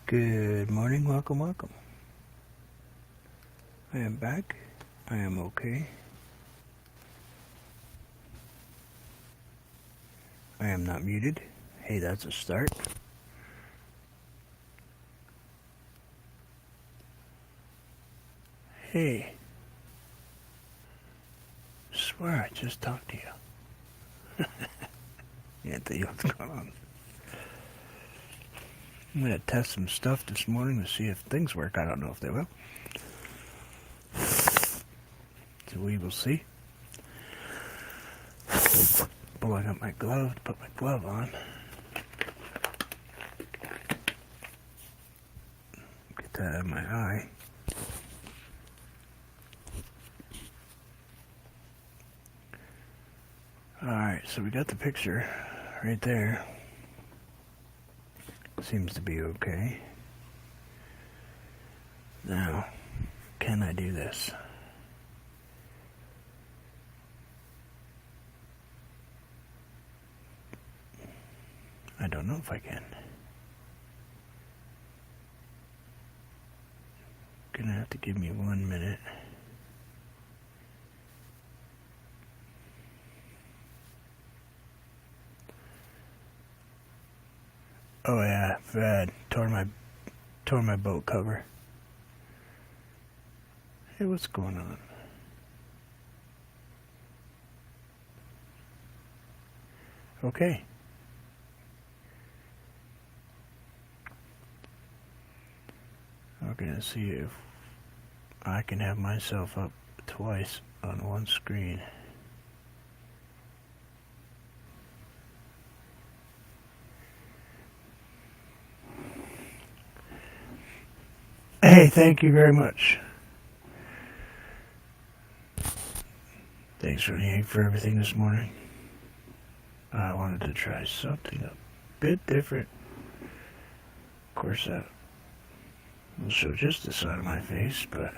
Good morning, welcome, welcome. I am back. I am okay. I am not muted. Hey, that's a start. Hey. Swear I just talked to you. Anthony, what's going on? I'm going to test some stuff this morning to see if things work. I don't know if they will. So we will see. Pulling up my glove to put my glove on. Get that out of my eye. Alright, so we got the picture right there. Seems to be okay. Now, can I do this? I don't know if I can. Gonna have to give me 1 minute. Oh yeah, bad. Tore my boat cover. Hey, what's going on? Okay. We're gonna see if I can have myself up twice on one screen. Hey, thank you very much. Thanks for everything this morning. I wanted to try something a bit different. Of course, that will show just the side of my face, but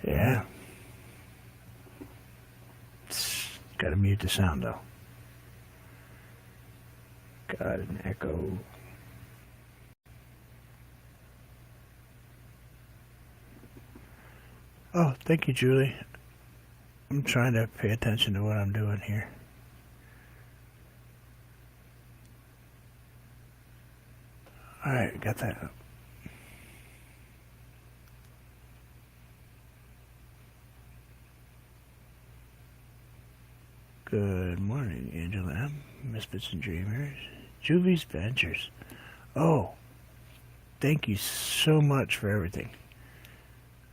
yeah. Gotta mute the sound though. Got an echo. Oh, thank you, Julie. I'm trying to pay attention to what I'm doing here. Alright, got that up. Good morning, Angela M. Misfits and Dreamers. Juvie's Ventures. Oh, thank you so much for everything.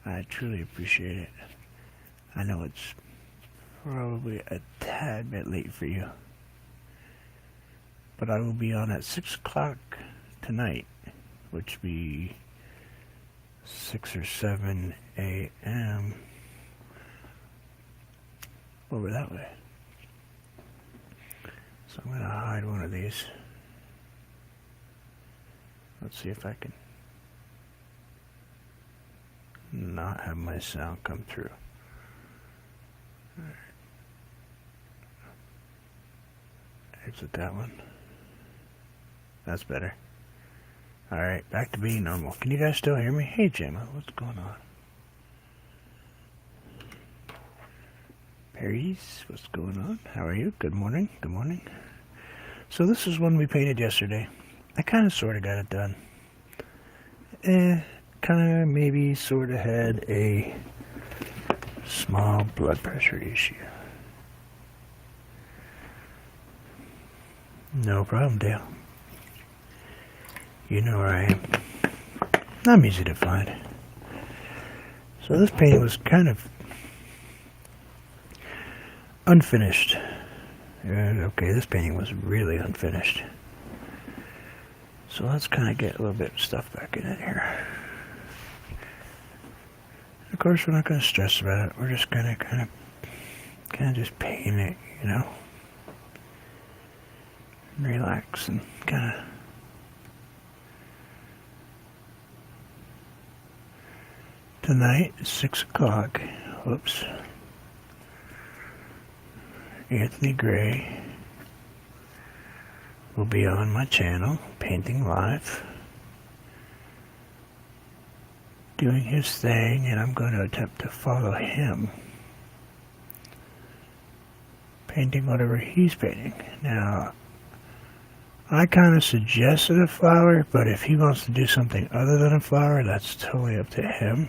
I truly appreciate it. I know it's probably a tad bit late for you, but I will be on at 6 o'clock tonight, which will be 6 or 7 a.m. over that way. So I'm going to hide one of these. Let's see if I can not have my sound come through. All right. Exit that one. That's better. Alright, back to being normal. Can you guys still hear me? Hey Gemma, what's going on? Paris, what's going on? How are you? Good morning. Good morning. So this is one we painted yesterday. I kind of sort of got it done. Kind of maybe sort of had a small blood pressure issue. No problem, Dale. You know where I am. I'm easy to find. So this painting was kind of unfinished. Okay, this painting was really unfinished. So let's kind of get a little bit of stuff back in it here. Of course, we're not going to stress about it. We're just going to kind of just paint it, you know. Relax and kind of Tonight, 6 o'clock. Whoops. Anthony Gray will be on my channel, Painting Live, doing his thing, and I'm going to attempt to follow him, painting whatever he's painting. Now, I kind of suggested a flower, but if he wants to do something other than a flower, that's totally up to him.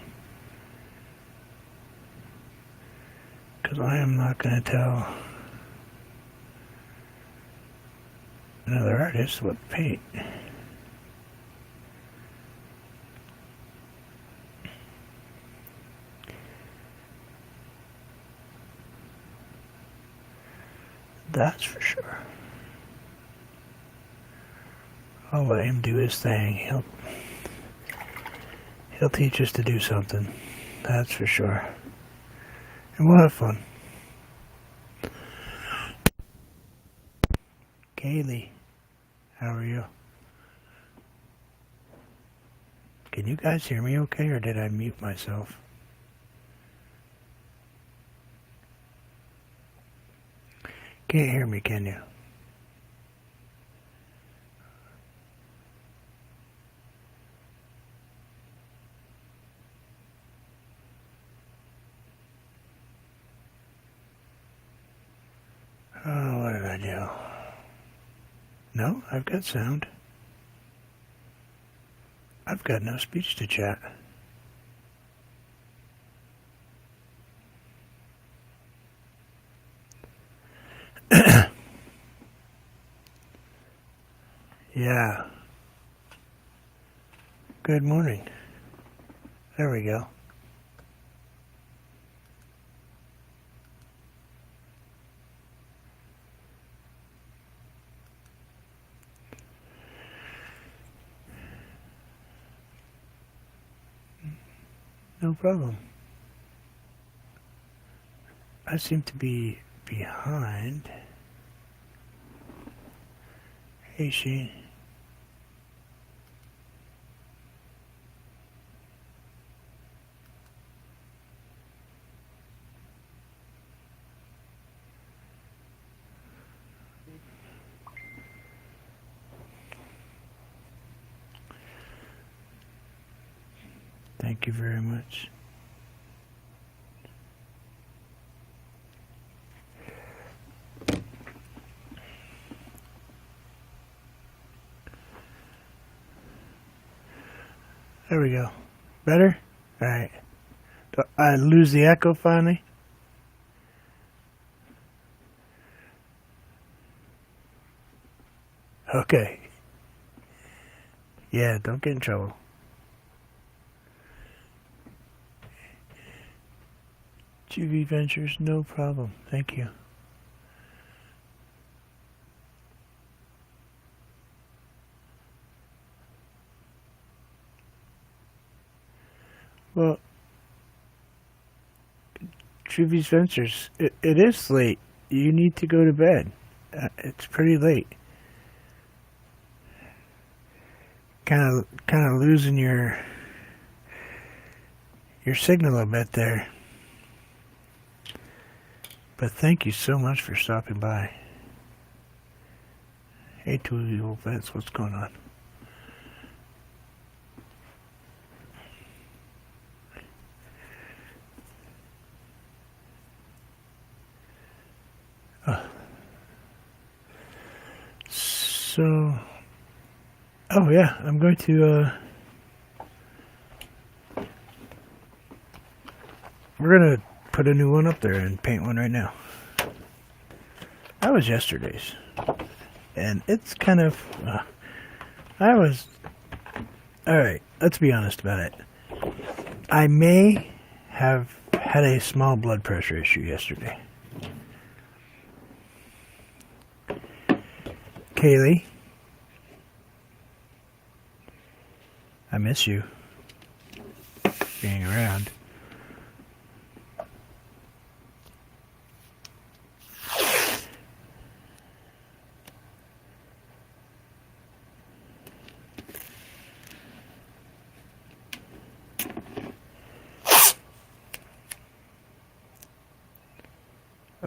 Because I am not going to tell another artist what to paint. That's for sure. I'll let him do his thing. He'll teach us to do something. That's for sure. And we'll have fun. Kaylee, how are you? Can you guys hear me okay, or did I mute myself? Can't hear me, can you? Oh, what did I do? No, I've got sound. I've got no speech to chat. Yeah. Good morning. There we go. No problem. I seem to be behind. Hey, Shane. Thank you very much. There we go. Better? Alright. Do I lose the echo finally? Okay. Yeah, don't get in trouble. Juvie Ventures, no problem. Thank you. Well, Juvie Ventures, it is late. You need to go to bed. It's pretty late. Kind of losing your signal a bit there. But thank you so much for stopping by. Hey, two evil vets, what's going on? Oh yeah, I'm going to, we're going to put a new one up there and paint one right now. That was yesterday's. And it's kind of, alright, let's be honest about it. I may have had a small blood pressure issue yesterday. Kaylee, I miss you being around.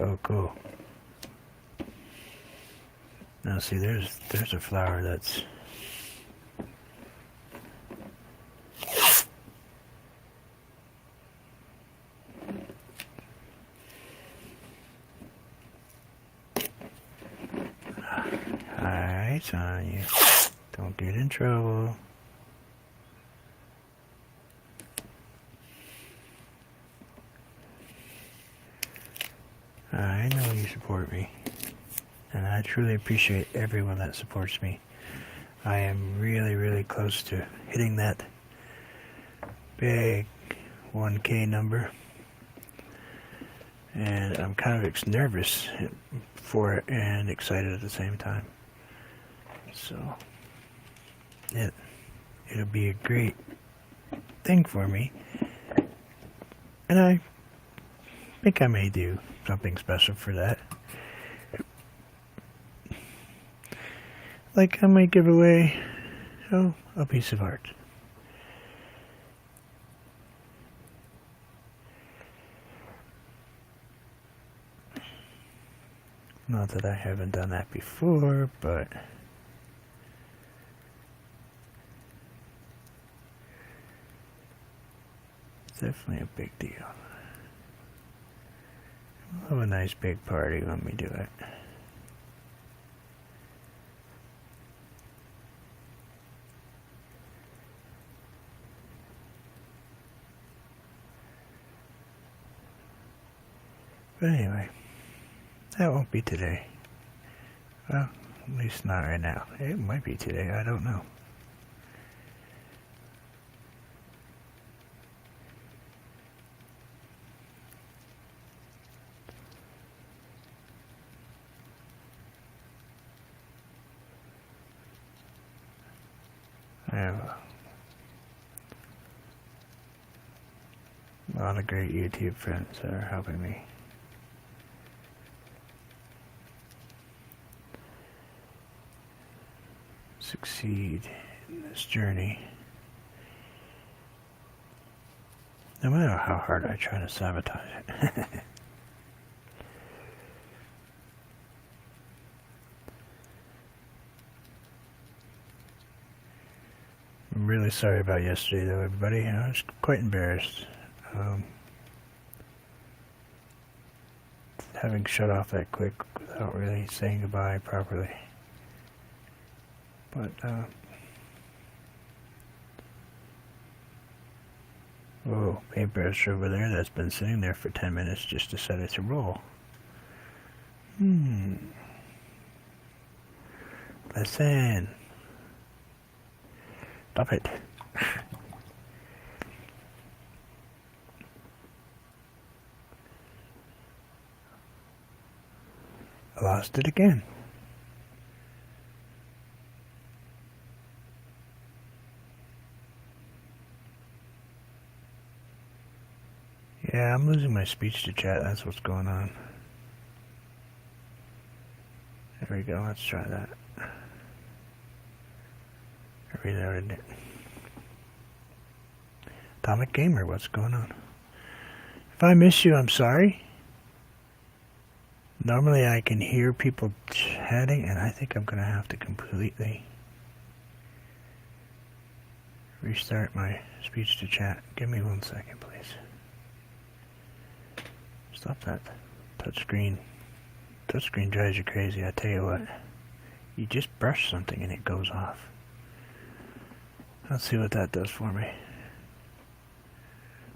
Oh, cool. Now see, there's a flower that's... Hi, Sonya. Don't get in trouble. I know you support me, and I truly appreciate everyone that supports me. I am really, really close to hitting that big 1K number, and I'm kind of nervous for it and excited at the same time. So it'll be a great thing for me, and I think I may do something special for that. Like I might give away a piece of art. Not that I haven't done that before, but it's definitely a big deal. We'll have a nice big party when we do it. But anyway, that won't be today. Well, at least not right now. It might be today, I don't know. I have a lot of great YouTube friends that are helping me. Succeed in this journey. No matter how hard I try to sabotage it. I'm really sorry about yesterday though, everybody. I was quite embarrassed. Having shut off that quick without really saying goodbye properly. But, whoa, paintbrush over there that's been sitting there for 10 minutes just decided to roll. Listen. Stop it. I lost it again. Yeah, I'm losing my speech to chat. That's what's going on. There we go. Let's try that. I reloaded it. Atomic Gamer, what's going on? If I miss you, I'm sorry. Normally I can hear people chatting, and I think I'm going to have to completely restart my speech to chat. Give me 1 second, please. Stop that touchscreen. Touchscreen drives you crazy, I tell you what. You just brush something and it goes off. Let's see what that does for me.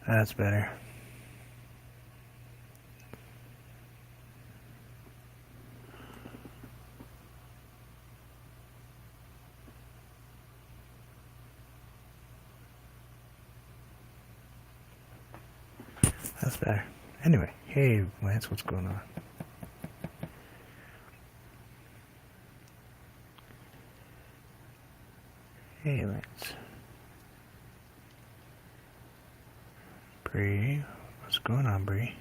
That's better. That's better. Anyway, hey Lance, what's going on? Hey Lance. Bree, what's going on, Bree?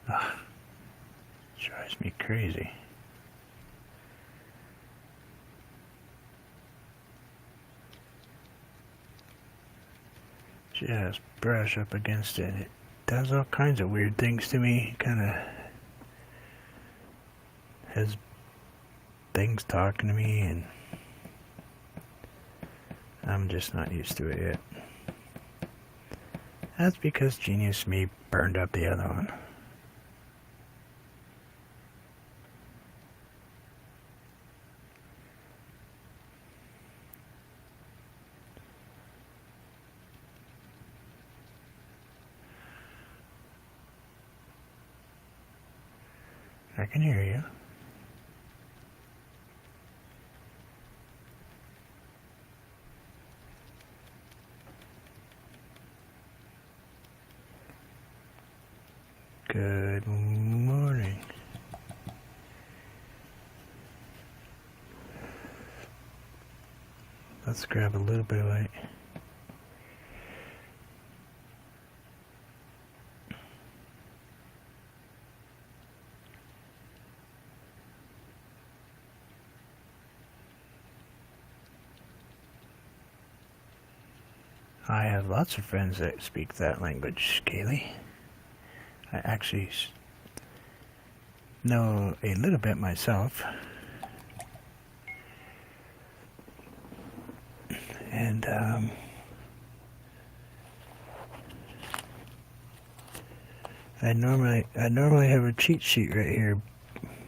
Ah, drives me crazy. just brush up against it. It does all kinds of weird things to me. Kind of has things talking to me, and I'm just not used to it yet. That's because Genius Me burned up the other one. I can hear you. Good morning. Let's grab a little bit of light. I have lots of friends that speak that language, Kaylee. I actually know a little bit myself. And, I normally have a cheat sheet right here,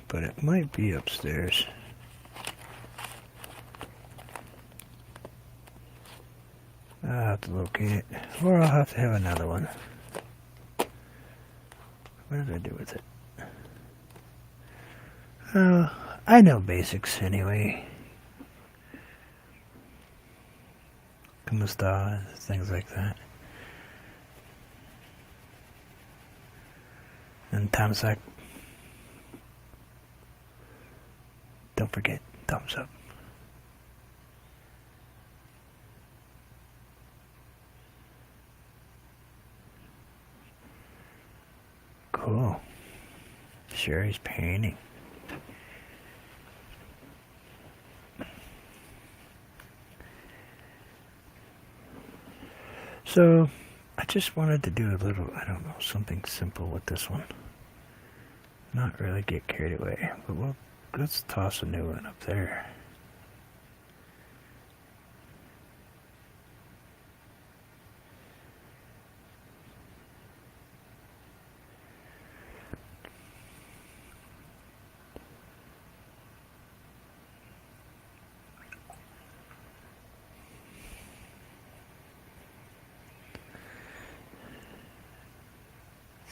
but it might be upstairs. I'll have to locate it, or I'll have to have another one. What did I do with it? Oh, I know basics anyway. Kumusta, things like that. And Tamsak. Don't forget, thumbs up. Cool. Sherry's painting. So, I just wanted to do a little, I don't know, something simple with this one. Not really get carried away, but let's toss a new one up there.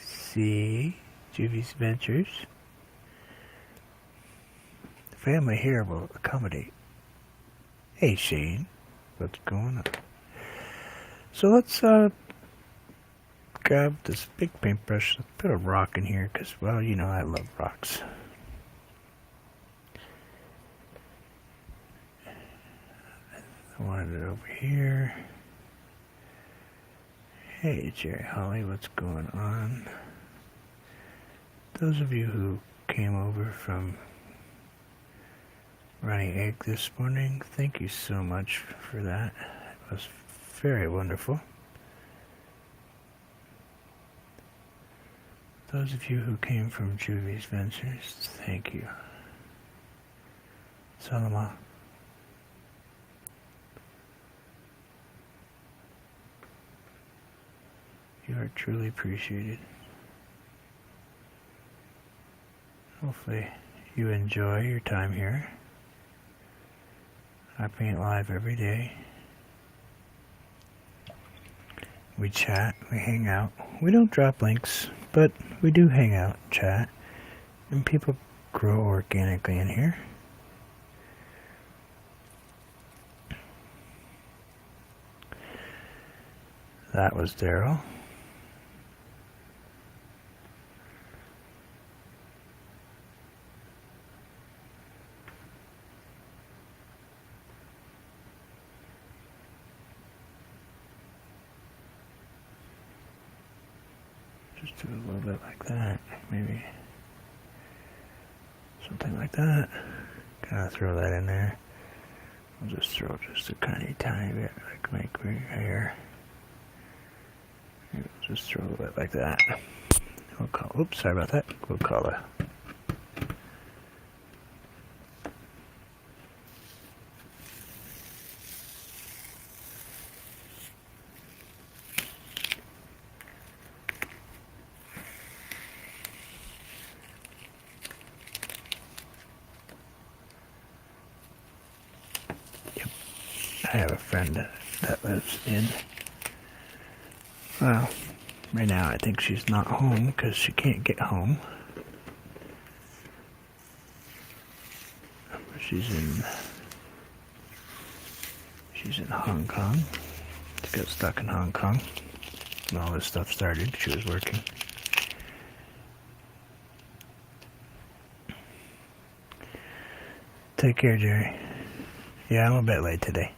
See, Juvy's Ventures. The family here will accommodate. Hey Shane, what's going on? So let's grab this big paintbrush, let's put a rock in here, because, well, you know I love rocks. I wanted it over here. Hey Jerry Holly, what's going on? Those of you who came over from Running Egg this morning, thank you so much for that. It was very wonderful. Those of you who came from Juvy's Ventures, thank you. Salama. You are truly appreciated. Hopefully you enjoy your time here. I paint live every day. We chat, we hang out. We don't drop links, but we do hang out, chat, and people grow organically in here. That was Daryl. Just do a little bit like that, maybe something like that. Kind of throw that in there. I'll just throw just a tiny bit, like make my hair. Just throw it like that. We'll call, oops, sorry about that. We'll call it. Yep. I have a friend that lives in, well, right now I think she's not home because she can't get home. She's in Hong Kong. She got stuck in Hong Kong when all this stuff started. She was working. Take care, Jerry. Yeah, I'm a bit late today.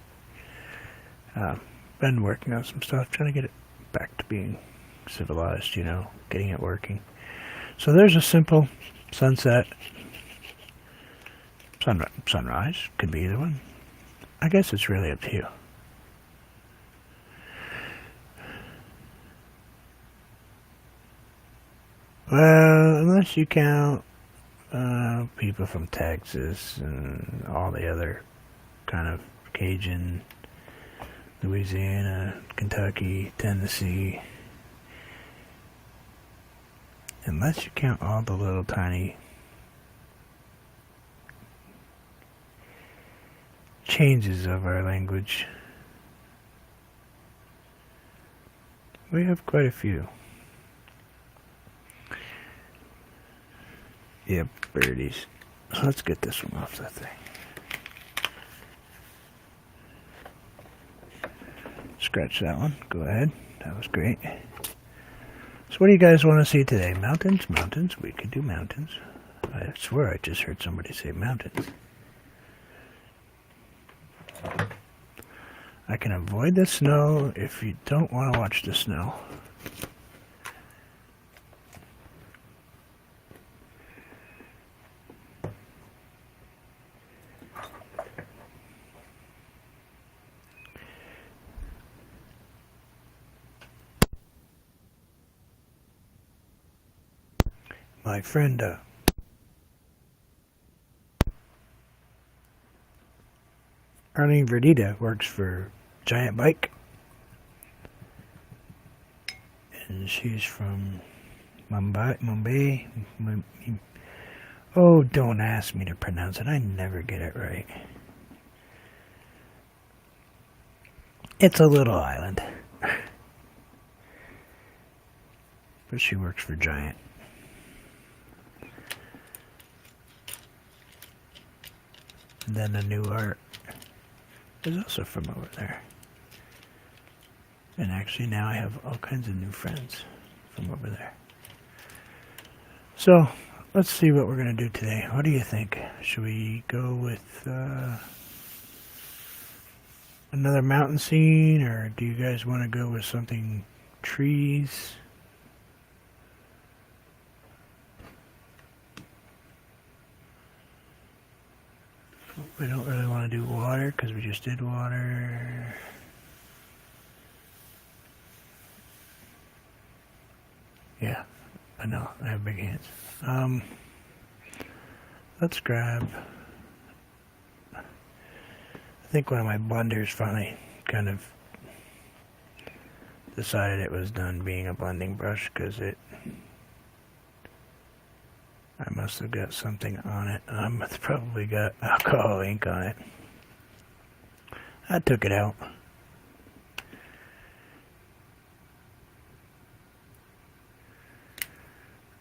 Been working on some stuff, trying to get it back to being civilized, you know, getting it working. So there's a simple sunset. Sunrise, could be either one. I guess it's really up to you. Well, unless you count people from Texas and all the other kind of Cajun, Louisiana, Kentucky, Tennessee. Unless you count all the little tiny changes of our language. We have quite a few. Yep, birdies. So let's get this one off that thing. Scratch that one. Go ahead. That was great. So what do you guys want to see today? Mountains? Mountains. We could do mountains. I swear I just heard somebody say mountains. I can avoid the snow if you don't want to watch the snow. My friend, Arlene Verdita works for Giant Bike, and she's from Mumbai. Oh, don't ask me to pronounce it. I never get it right. It's a little island, but she works for Giant. And then the new art is also from over there. And actually now I have all kinds of new friends from over there. So, let's see what we're going to do today. What do you think? Should we go with another mountain scene, or do you guys want to go with something trees? We don't really want to do water because we just did water. Yeah, I know. I have big hands. Let's grab. I think one of my blenders finally kind of decided it was done being a blending brush because I must have got something on it. It's probably got alcohol ink on it. I took it out.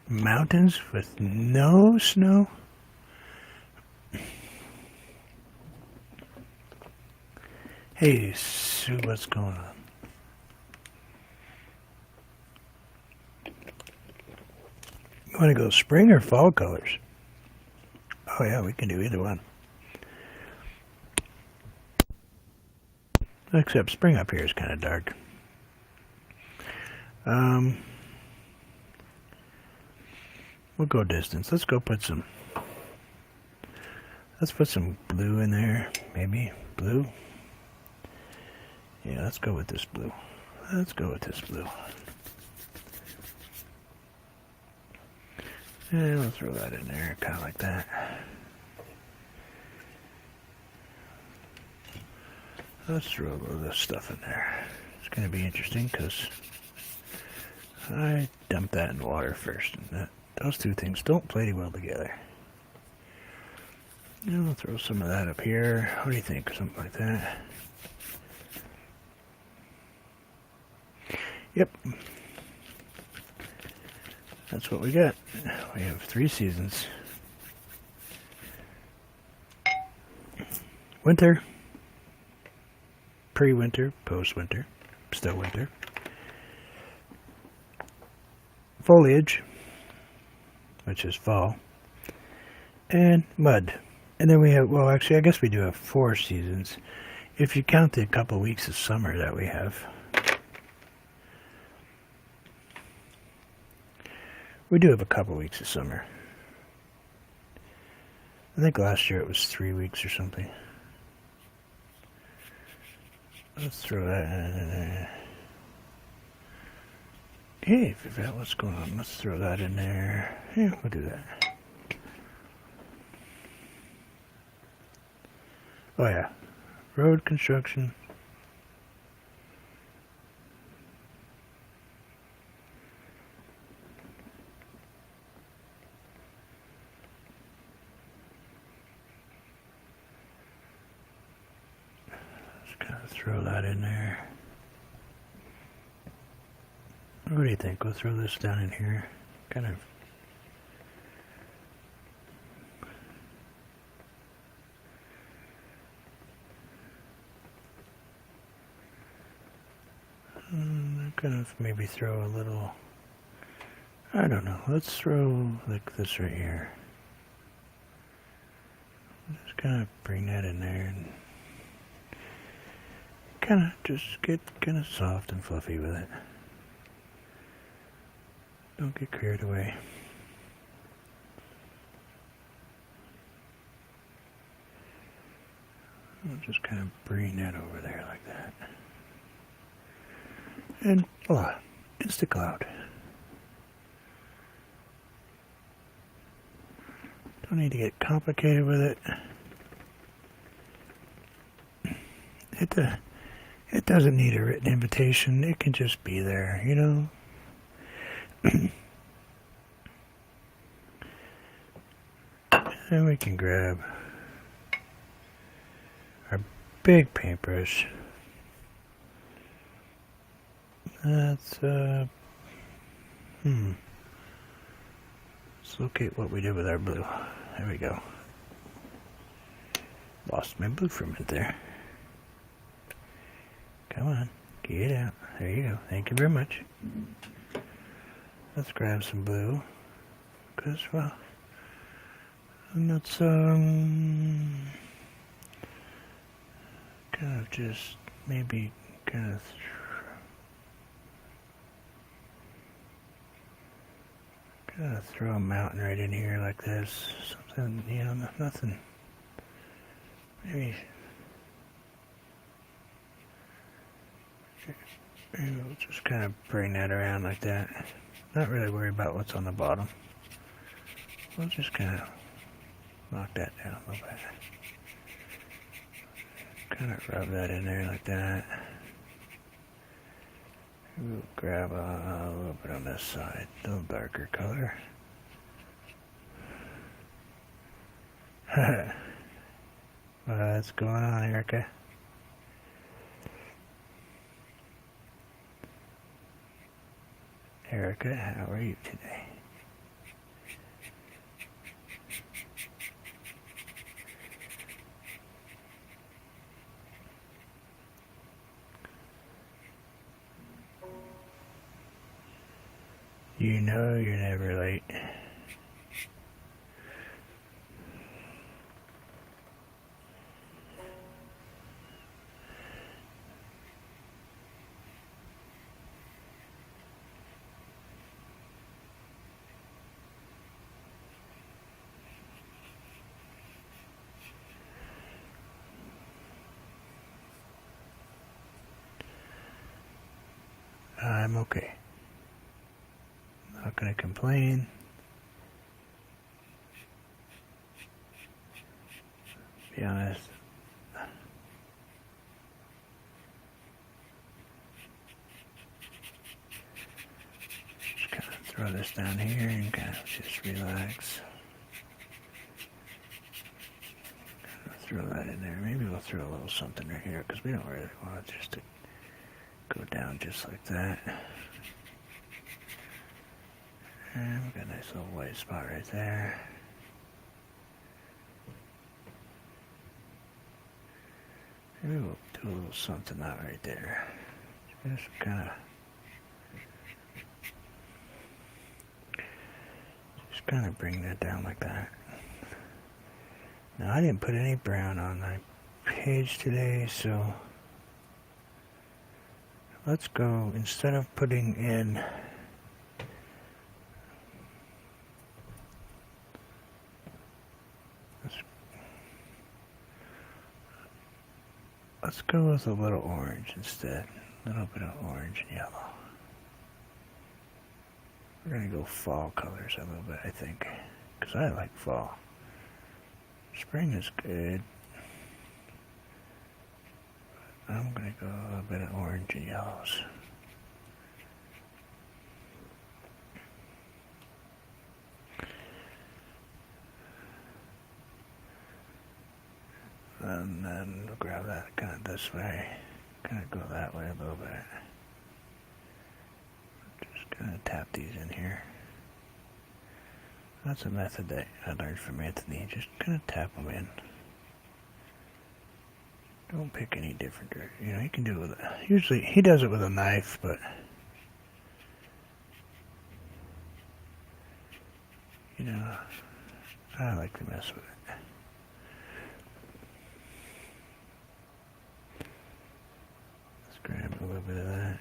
Mountains with no snow? Hey, Sue, what's going on? You want to go spring or fall colors? Oh yeah, we can do either one. Except spring up here is kind of dark. We'll go distance. Let's put some blue in there. Maybe blue. Yeah, let's go with this blue. And we'll throw that in there, kind of like that. Let's throw a little of this stuff in there. It's going to be interesting because I dumped that in water first, and those two things don't play well together. And we'll throw some of that up here. What do you think? Something like that. Yep. That's what we got. We have 3 seasons. Winter, pre-winter, post-winter, still winter. Foliage, which is fall, and mud. And then we have, well, actually, I guess we do have 4 seasons, if you count the couple weeks of summer that we have. We do have a couple weeks of summer. I think last year it was 3 weeks or something. Let's throw that in there. Hey, forgot what's going on. Let's throw that in there. Yeah, we'll do that. Oh yeah, road construction. Just kind of throw that in there. What do you think? We'll throw this down in here. Kind of. Kind of maybe throw a little, I don't know, let's throw like this right here. Just kind of bring that in there and kind of just get kind of soft and fluffy with it. Don't get carried away. I'll just kind of bring that over there like that. And voila, it's the cloud. Don't need to get complicated with it. It doesn't need a written invitation. It can just be there, you know. And we can grab our big paintbrush. That's, let's locate what we did with our blue. There we go. Lost my blue for a minute there. Come on, get it out. There you go. Thank you very much. Let's grab some blue. Because, well, and let's, kind of just maybe kind of throw a mountain right in here like this. Something, you know, nothing. Maybe we'll just kind of bring that around like that. Not really worry about what's on the bottom. We'll just kind of knock that down a little bit. Kind of rub that in there like that. We'll grab a little bit on this side, a little darker color. What's going on, Erica? Erica, how are you today? You know you're never late. I'm okay. Not gonna complain. be honest. Just kind of throw this down here and kind of just relax. Throw that in there. Maybe we'll throw a little something right here because we don't really want it just to go down just like that. And we've got a nice little white spot right there. Maybe we'll do a little something out right there. Just kind of bring that down like that. Now I didn't put any brown on my page today, so let's go, instead of putting in let's go with a little orange instead. A little bit of orange and yellow. We're going to go fall colors a little bit, I think, because I like fall. Spring is good. I'm going to go a little bit of orange and yellows. And then we'll grab that kind of this way. Kind of go that way a little bit. Just kind of tap these in here. That's a method that I learned from Anthony. Just kind of tap them in. Don't pick any different. You know, you can do it with usually he does it with a knife, but you know, I like to mess with it. Let's grab a little bit of that.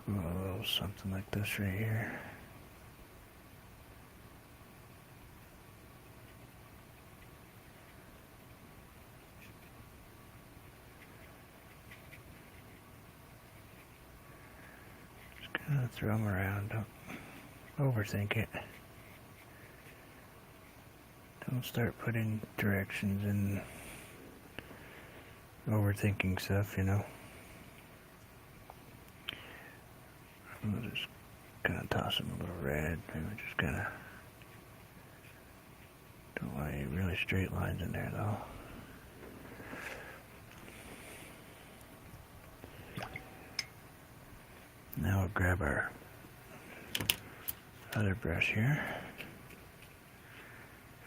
A little something like this right here. Just kind of throw them around. Don't overthink it. Don't start putting directions and overthinking stuff, you know. We'll just kind of toss them a little red. Maybe just kind of don't want any really straight lines in there, though. Now we'll grab our other brush here.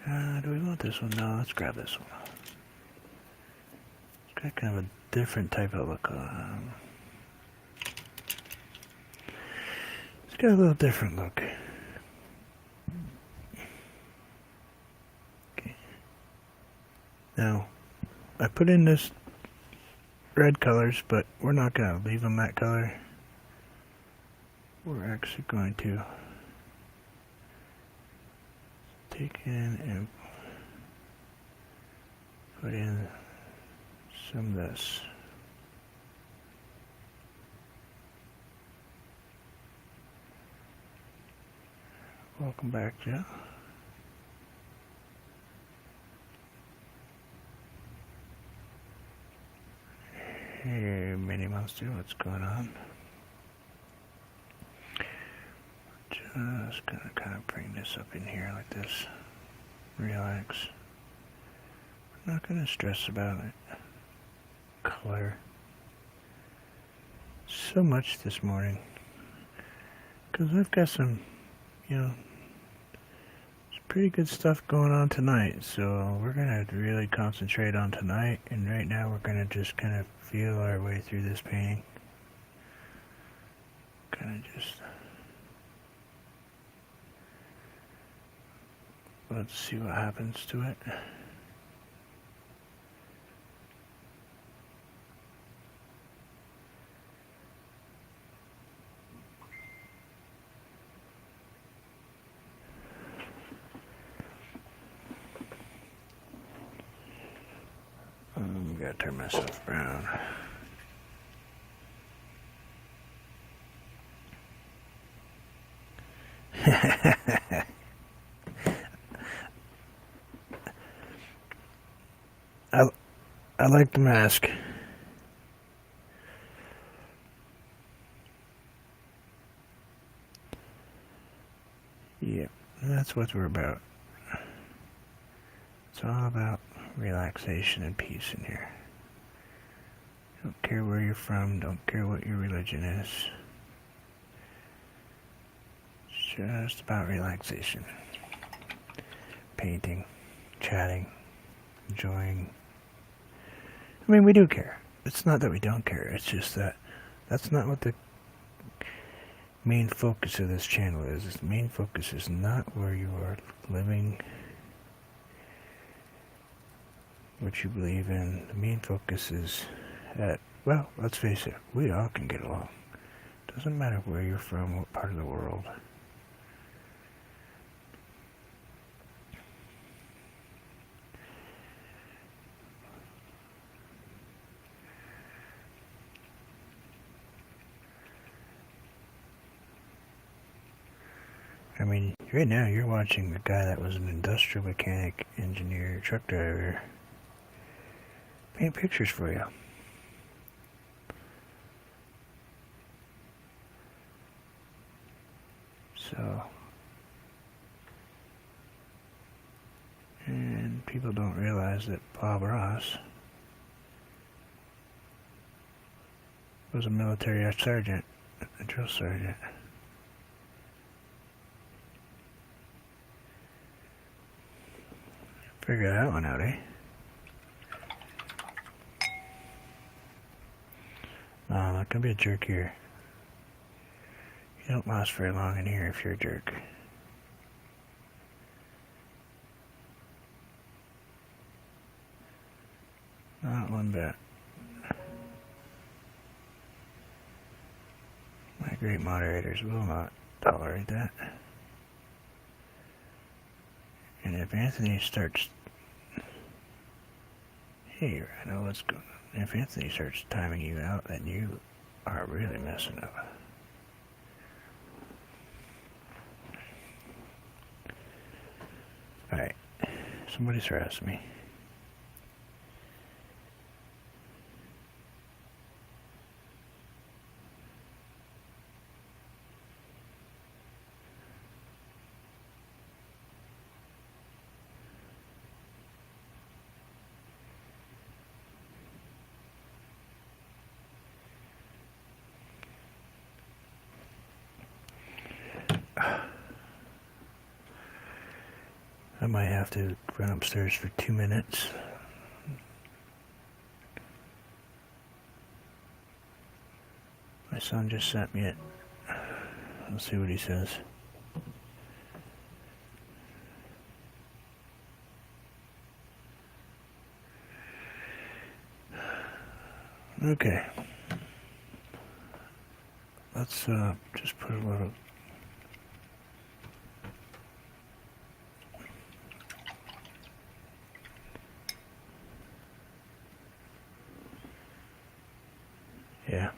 Do we want this one? No, let's grab this one. It's got kind of a different type of look. Got a little different look. Okay. Now, I put in this red colors, but we're not going to leave them that color. We're actually going to take in and put in some of this. Welcome back, Joe. Hey, Minnie Monster, what's going on? Just gonna kind of bring this up in here like this. Relax. I'm not gonna stress about it. Color. So much this morning. Because I've got some, you know, pretty good stuff going on tonight, so we're gonna really concentrate on tonight, and right now we're gonna just kind of feel our way through this painting. Kind of just let's see what happens to it. Gotta turn myself around. like the mask. Yeah, that's what we're about. It's all about relaxation and peace in here. Don't care where you're from, don't care what your religion is. It's just about relaxation. Painting, chatting, enjoying. I mean, we do care. It's not that we don't care, it's just that that's not what the main focus of this channel is. The main focus is not where you are living, what you believe in. The main focus is that, well, let's face it, we all can get along. Doesn't matter where you're from, what part of the world. I mean, right now you're watching a guy that was an industrial mechanic, engineer, truck driver, paint pictures for you. So, and people don't realize that Bob Ross was a military sergeant, a drill sergeant. Figure that one out, eh? No, I'm not gonna be a jerk here. You don't last very long in here if you're a jerk. Not one bit. My great moderators will not tolerate that. And if Anthony starts... Hey, I know what's going on. If Anthony starts timing you out, then you are really messing up. Alright. Somebody's harassing me. I might have to run upstairs for 2 minutes. My son just sent me it. Let's see what he says. Okay. Let's just put a little... Yeah.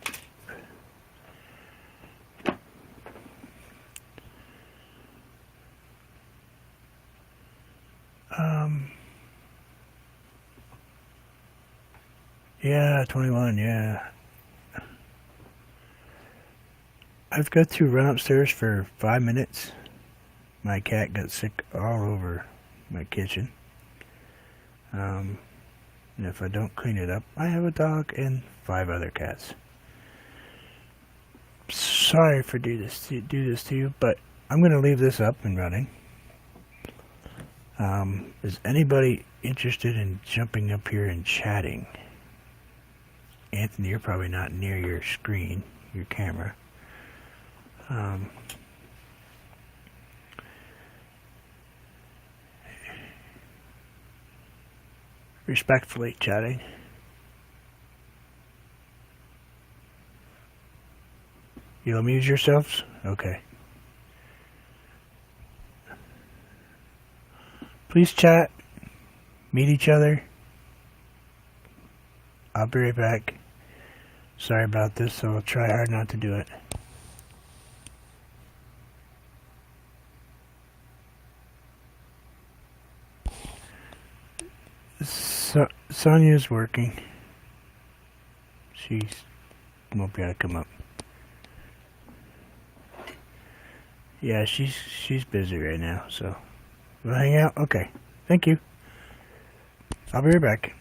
Yeah, 21, yeah. I've got to run upstairs for 5 minutes. My cat got sick all over my kitchen. And if I don't clean it up, I have a dog and 5 other cats. Sorry for do this to you, but I'm going to leave this up and running. Is anybody interested in jumping up here and chatting? Anthony, you're probably not near your screen, your camera. Respectfully chatting. You'll amuse yourselves? Okay. Please chat. Meet each other. I'll be right back. Sorry about this, so I'll try hard not to do it. Sonia's working. She won't be able to come up. Yeah, she's busy right now, so we'll hang out. Okay, thank you. I'll be right back.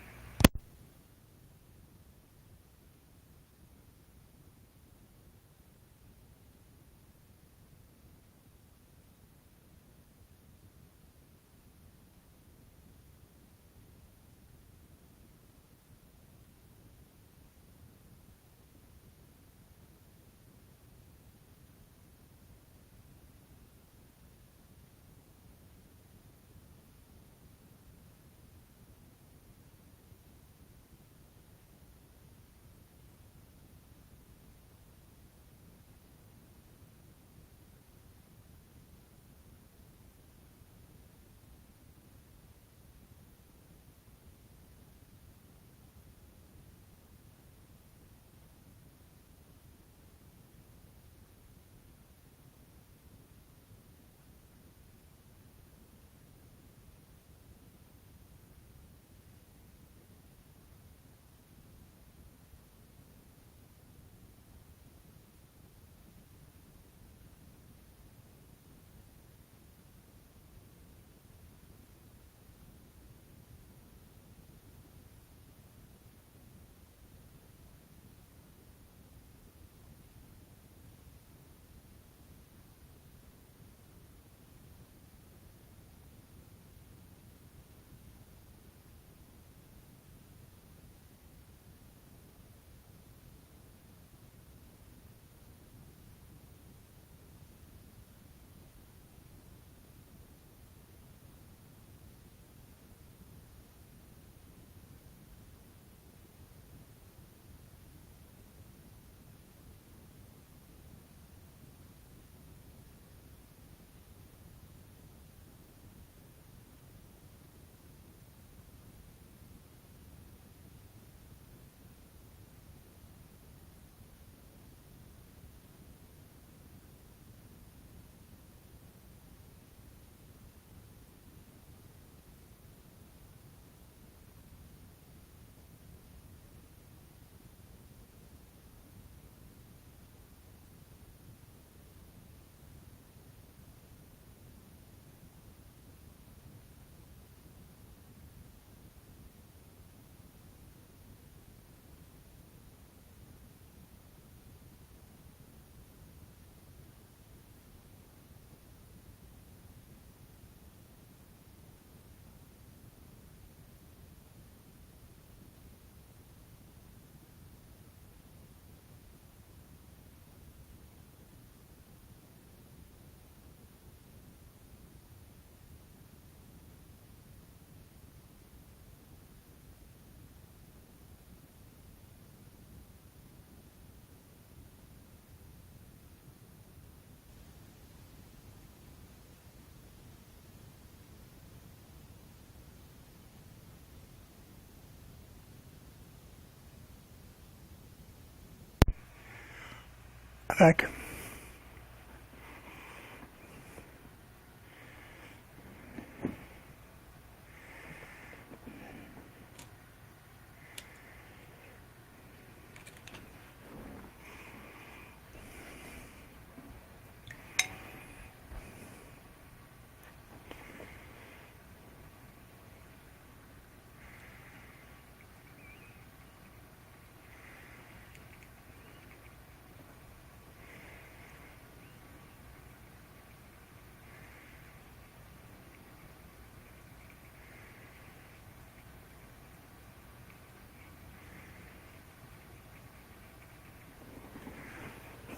I'm back.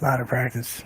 A lot of practice.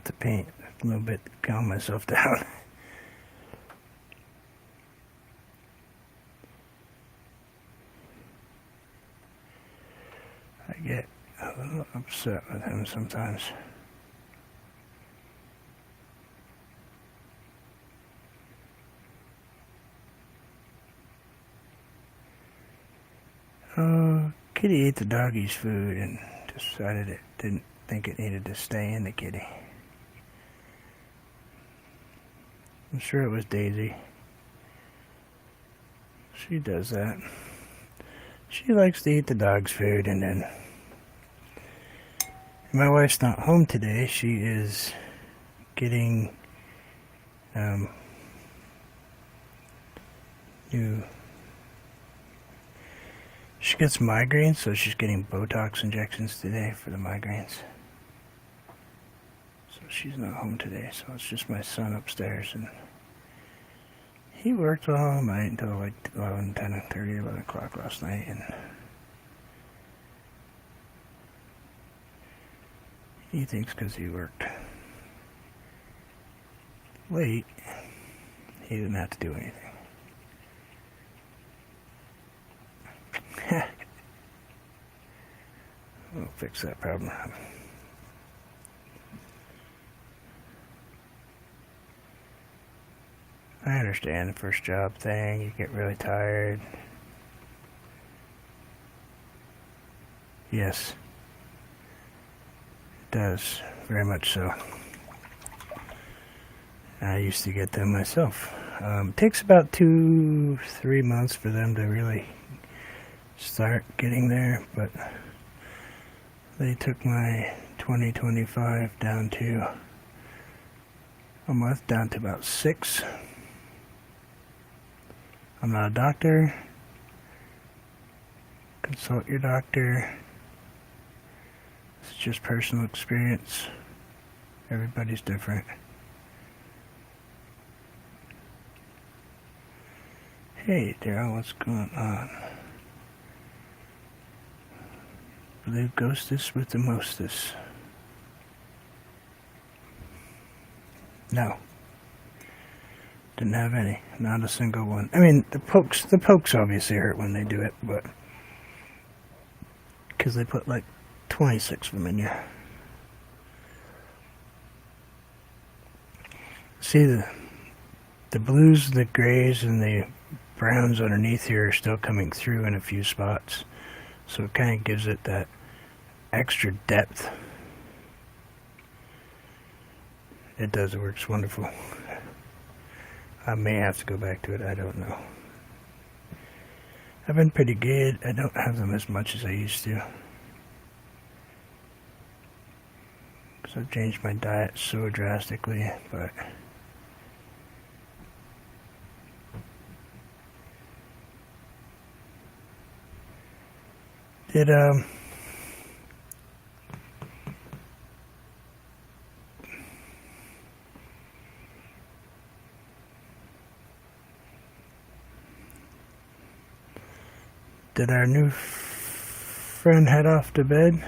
the paint a little bit to calm myself down. I get a little upset with him sometimes. Oh, Kitty ate the doggy's food and decided it didn't think it needed to stay in the kitty. I'm sure it was Daisy. She does that. She likes to eat the dog's food, and then my wife's not home today. She is getting she gets migraines, so she's getting Botox injections today for the migraines. So she's not home today, so it's just my son upstairs, and he worked all night until like 11, 10:30, 11 o'clock last night, and he thinks because he worked late, he didn't have to do anything. We'll fix that problem. I understand the first job thing, you get really tired. Yes, it does, very much so. I used to get them myself. It takes about 2-3 months for them to really start getting there, but they took my 2025 down to a month, down to about 6. I'm not a doctor. Consult your doctor. It's just personal experience. Everybody's different. Hey Daryl, what's going on? Blue ghostess with the mostess. No. Didn't have any. Not a single one. I mean, the pokes obviously hurt when they do it, but because they put like 26 of them in you. See, the blues, the grays, and the browns underneath here are still coming through in a few spots. So it kind of gives it that extra depth. It does, it works wonderful. I may have to go back to it, I don't know. I've been pretty good. I don't have them as much as I used to, because I've changed my diet so drastically, but did our new friend head off to bed?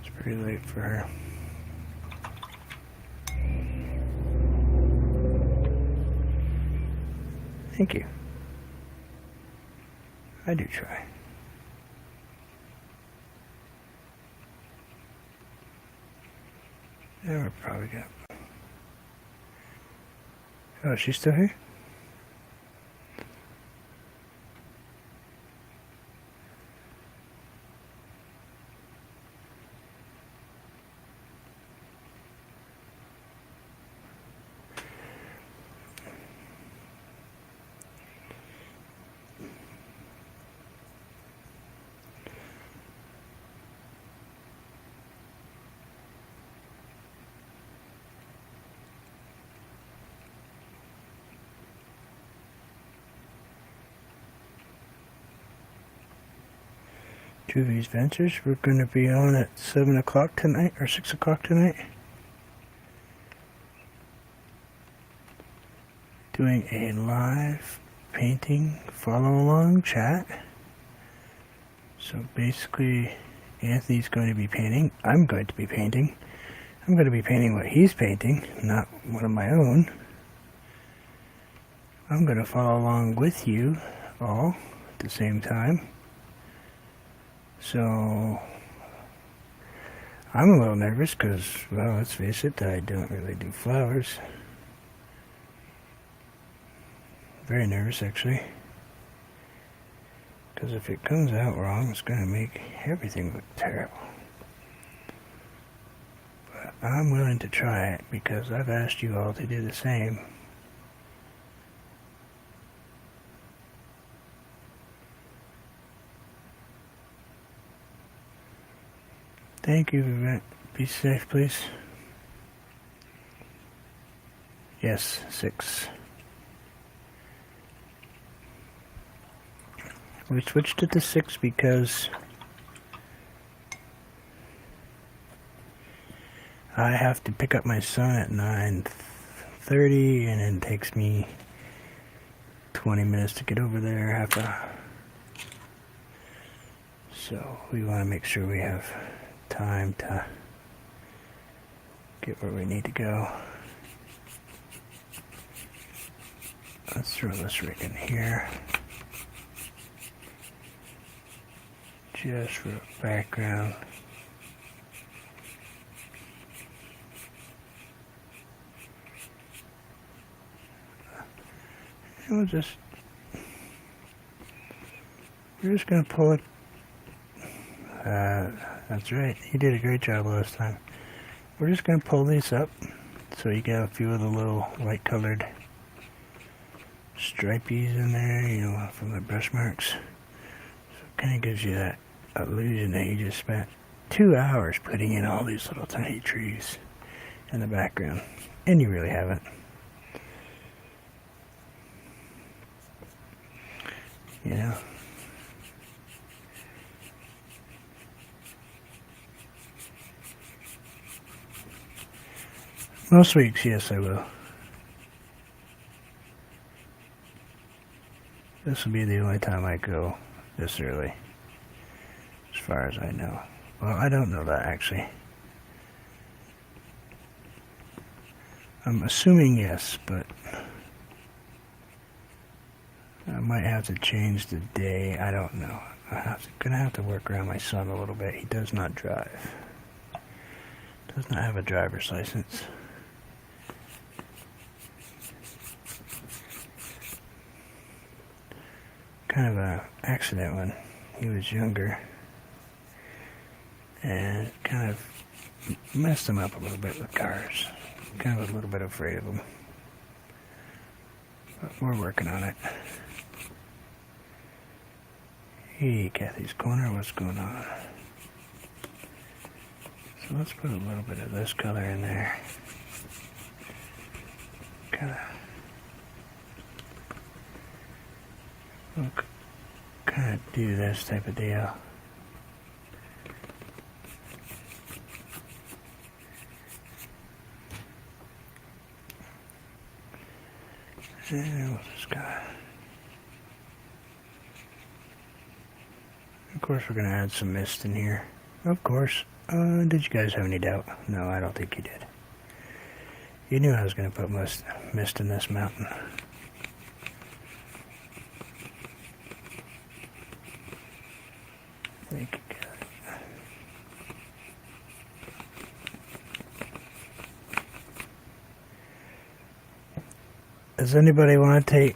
It's pretty late for her. Thank you. I do try. Yeah, we're probably good. Oh, she's still here? Juvy's Ventures. We're going to be on at 7 o'clock tonight, or 6 o'clock tonight. doing a live painting follow along chat. So basically, Anthony's going to be painting. I'm going to be painting. I'm going to be painting what he's painting, not one of my own. I'm going to follow along with you all at the same time. So I'm a little nervous because, well, let's face it, I don't really do flowers. Very nervous, actually. Because if it comes out wrong, it's going to make everything look terrible. But I'm willing to try it because I've asked you all to do the same. Thank you, Vermont. Be safe, please. Yes, 6. We switched it to 6 because I have to pick up my son at 9:30, and it takes me 20 minutes to get over there. So we want to make sure we have time to get where we need to go. Let's throw this right in here. Just for background. And we're just going to pull it. That's right. You did a great job last time. We're just going to pull these up so you get a few of the little light colored stripies in there, you know, from the brush marks. So it kind of gives you that illusion that you just spent 2 hours putting in all these little tiny trees in the background. And you really haven't. You know? Most weeks, yes, I will. This will be the only time I go this early, as far as I know. Well, I don't know that, actually. I'm assuming yes, but I might have to change the day. I don't know. I'm going to have to work around my son a little bit. He does not drive. Does not have a driver's license. Kind of an accident when he was younger, and kind of messed him up a little bit with cars. Kind of a little bit afraid of them, but we're working on it. Hey, Kathy's Corner, what's going on? So let's put a little bit of this color in there. Kind of do this type of deal. And we'll just of course, we're going to add some mist in here. Of course. Did you guys have any doubt? No, I don't think you did. You knew I was going to put mist in this mountain. Thank you, guys. Does anybody want to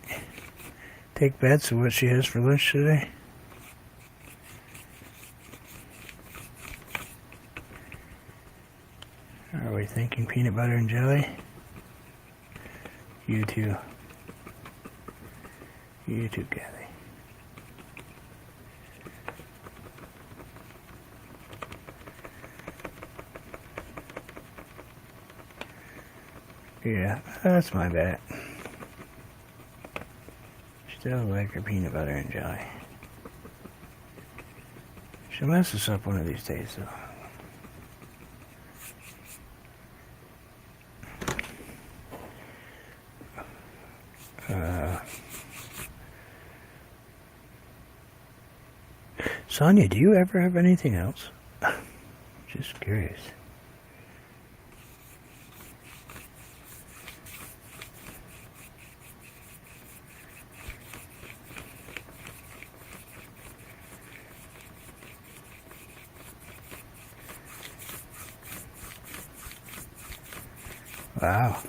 take bets on what she has for lunch today? Are we thinking peanut butter and jelly? You too. You too, Kathy. Yeah, that's my bet. Still like her peanut butter and jelly. She'll mess us up one of these days, though. Sonia, do you ever have anything else? Just curious. Wow.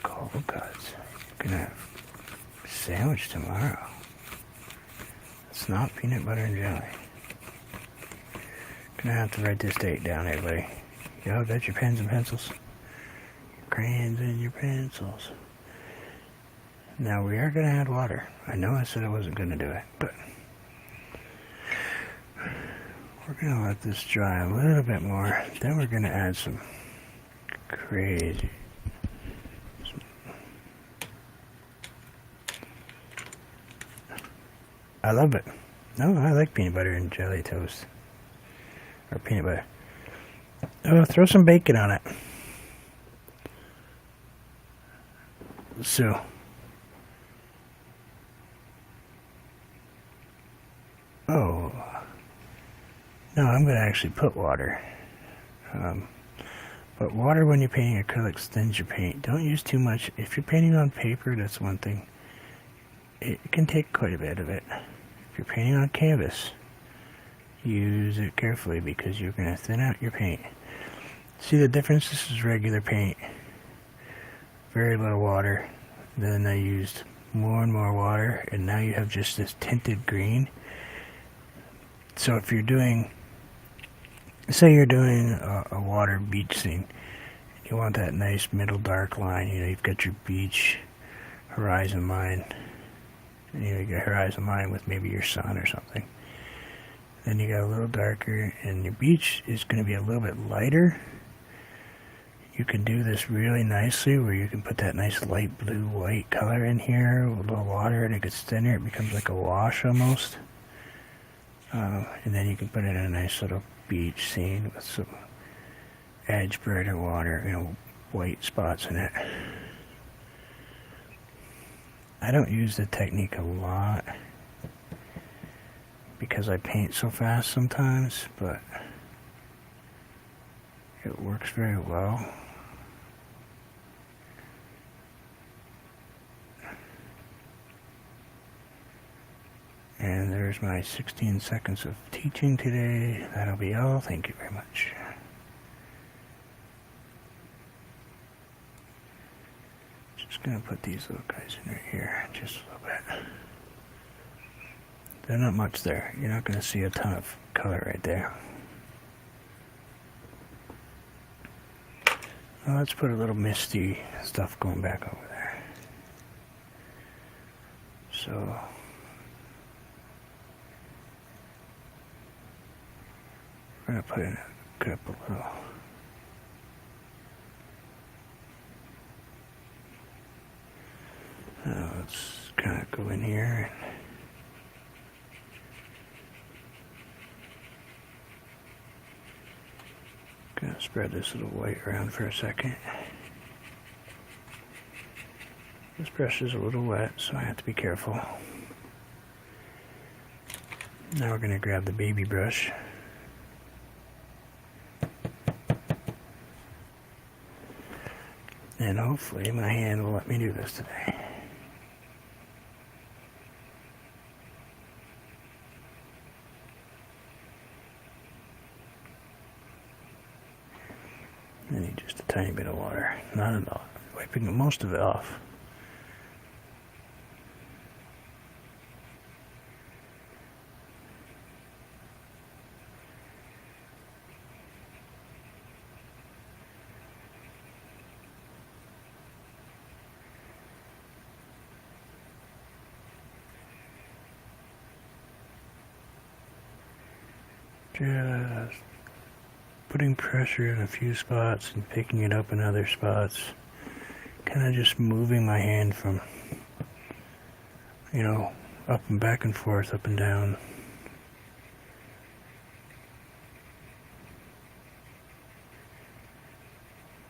Cold cuts. Gonna have a sandwich tomorrow. It's not peanut butter and jelly. Gonna have to write this date down, everybody. Y'all got your pens and pencils? Your crayons and your pencils. Now we are gonna add water. I know I said I wasn't gonna do it, but we're gonna let this dry a little bit more. Then we're gonna add some crazy. I love it. No, I like peanut butter and jelly toast. Or peanut butter. Oh, throw some bacon on it. So. Oh. No, I'm going to actually put water. But water when you're painting acrylics thins your paint. Don't use too much. If you're painting on paper, that's one thing. It can take quite a bit of it. If you're painting on canvas, use it carefully because you're going to thin out your paint. See the difference? This is regular paint. Very little water. Then I used more and more water, and now you have just this tinted green. So if you're doing, say you're doing a water beach scene, you want that nice middle dark line. You know, you've got your beach horizon line. You know, you got horizon line with maybe your sun or something. Then you got a little darker, and your beach is going to be a little bit lighter. You can do this really nicely where you can put that nice light blue white color in here with a little water, and it gets thinner. It becomes like a wash almost. And then you can put it in a nice little beach scene with some edge brighter water, you know, white spots in it. I don't use the technique a lot because I paint so fast sometimes, but it works very well. And there's my 16 seconds of teaching today. That'll be all. Thank you very much. Just going to put these little guys in right here, just a little bit. There's not much there. You're not going to see a ton of color right there. Well, let's put a little misty stuff going back over there. So we're going to put in a couple little. Let's kind of go in here and kind of spread this little white around for a second. This brush is a little wet, so I have to be careful. Now we're going to grab the baby brush. And hopefully my hand will let me do this today. I need just a tiny bit of water, not enough. Wiping most of it off. Just putting pressure in a few spots and picking it up in other spots. Kind of just moving my hand from, you know, up and back and forth, up and down.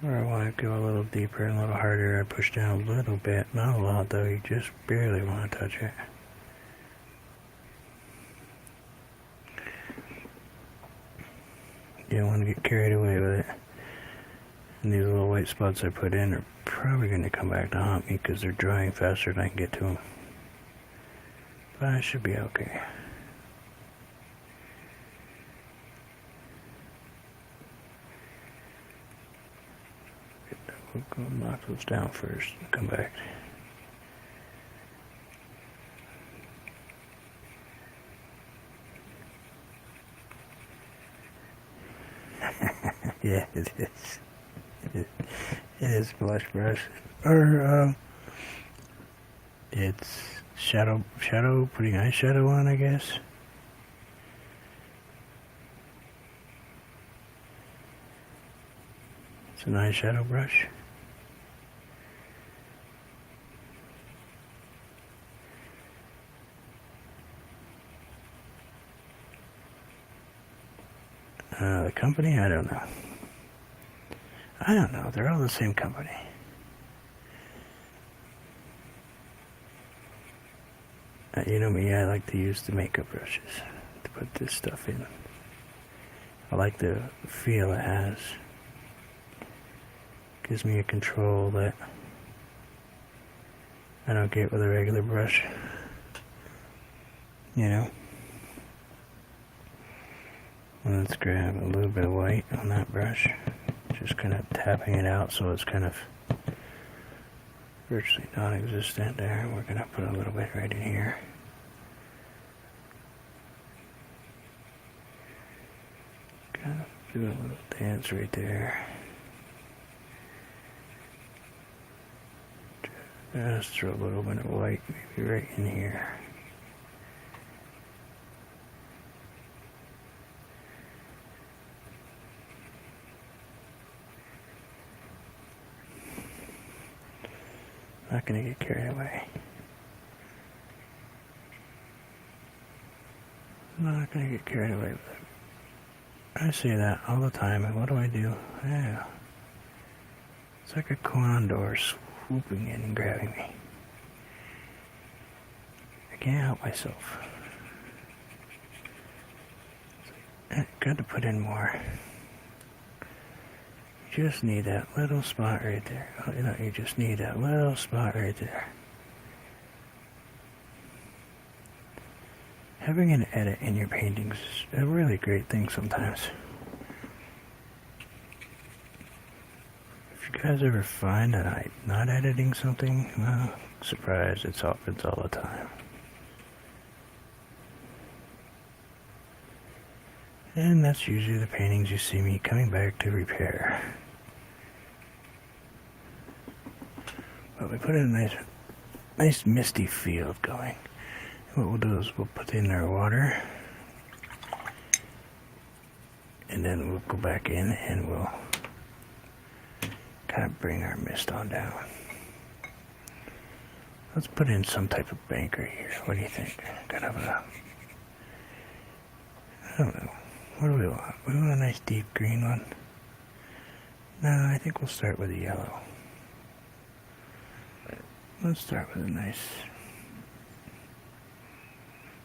Or I want to go a little deeper and a little harder. I push down a little bit. Not a lot though, you just barely want to touch it. You don't want to get carried away with it. And these little white spots I put in are probably going to come back to haunt me because they're drying faster than I can get to them. But I should be okay. We'll go knock those down first and come back. Yeah, it is. It is blush brush. Or, it's shadow, putting eyeshadow on, I guess. It's an eyeshadow brush. The company? I don't know. They're all the same company. You know me, I like to use the makeup brushes to put this stuff in. I like the feel it has. Gives me a control that I don't get with a regular brush. You know? Let's grab a little bit of white on that brush. Just kind of tapping it out so it's kind of virtually non-existent there. We're going to put a little bit right in here. Kind of do a little dance right there. Just throw a little bit of white maybe right in here. Not going to get carried away. Not going to get carried away with it. I say that all the time, and what do? Yeah. It's like a condor swooping in and grabbing me. I can't help myself. Got to put in more. You just need that little spot right there. You just need that little spot right there. Having an edit in your paintings is a really great thing sometimes. If you guys ever find that I'm not editing something, well, surprise, it happens all the time. And that's usually the paintings you see me coming back to repair. But we put in a nice misty field going. What we'll do is we'll put in our water, and then we'll go back in and we'll kind of bring our mist on down. Let's put in some type of bank right here. What do you think? Kind of a, I don't know. What do we want? We want a nice deep green one? No, I think we'll start with a yellow. Let's start with a nice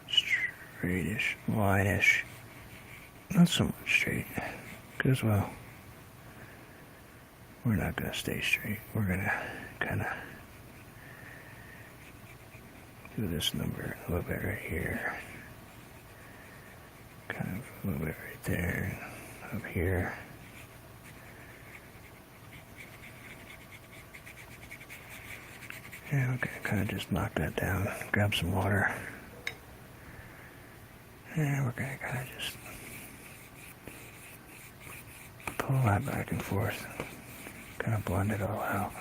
straightish, whitish. Not so much straight. Because, well, we're not going to stay straight. We're going to kind of do this number a little bit right here. Kind of a little bit right there, up here. Yeah, okay, kind of just knock that down. Grab some water. And we're gonna kind of just pull that back and forth. Kind of blend it all out.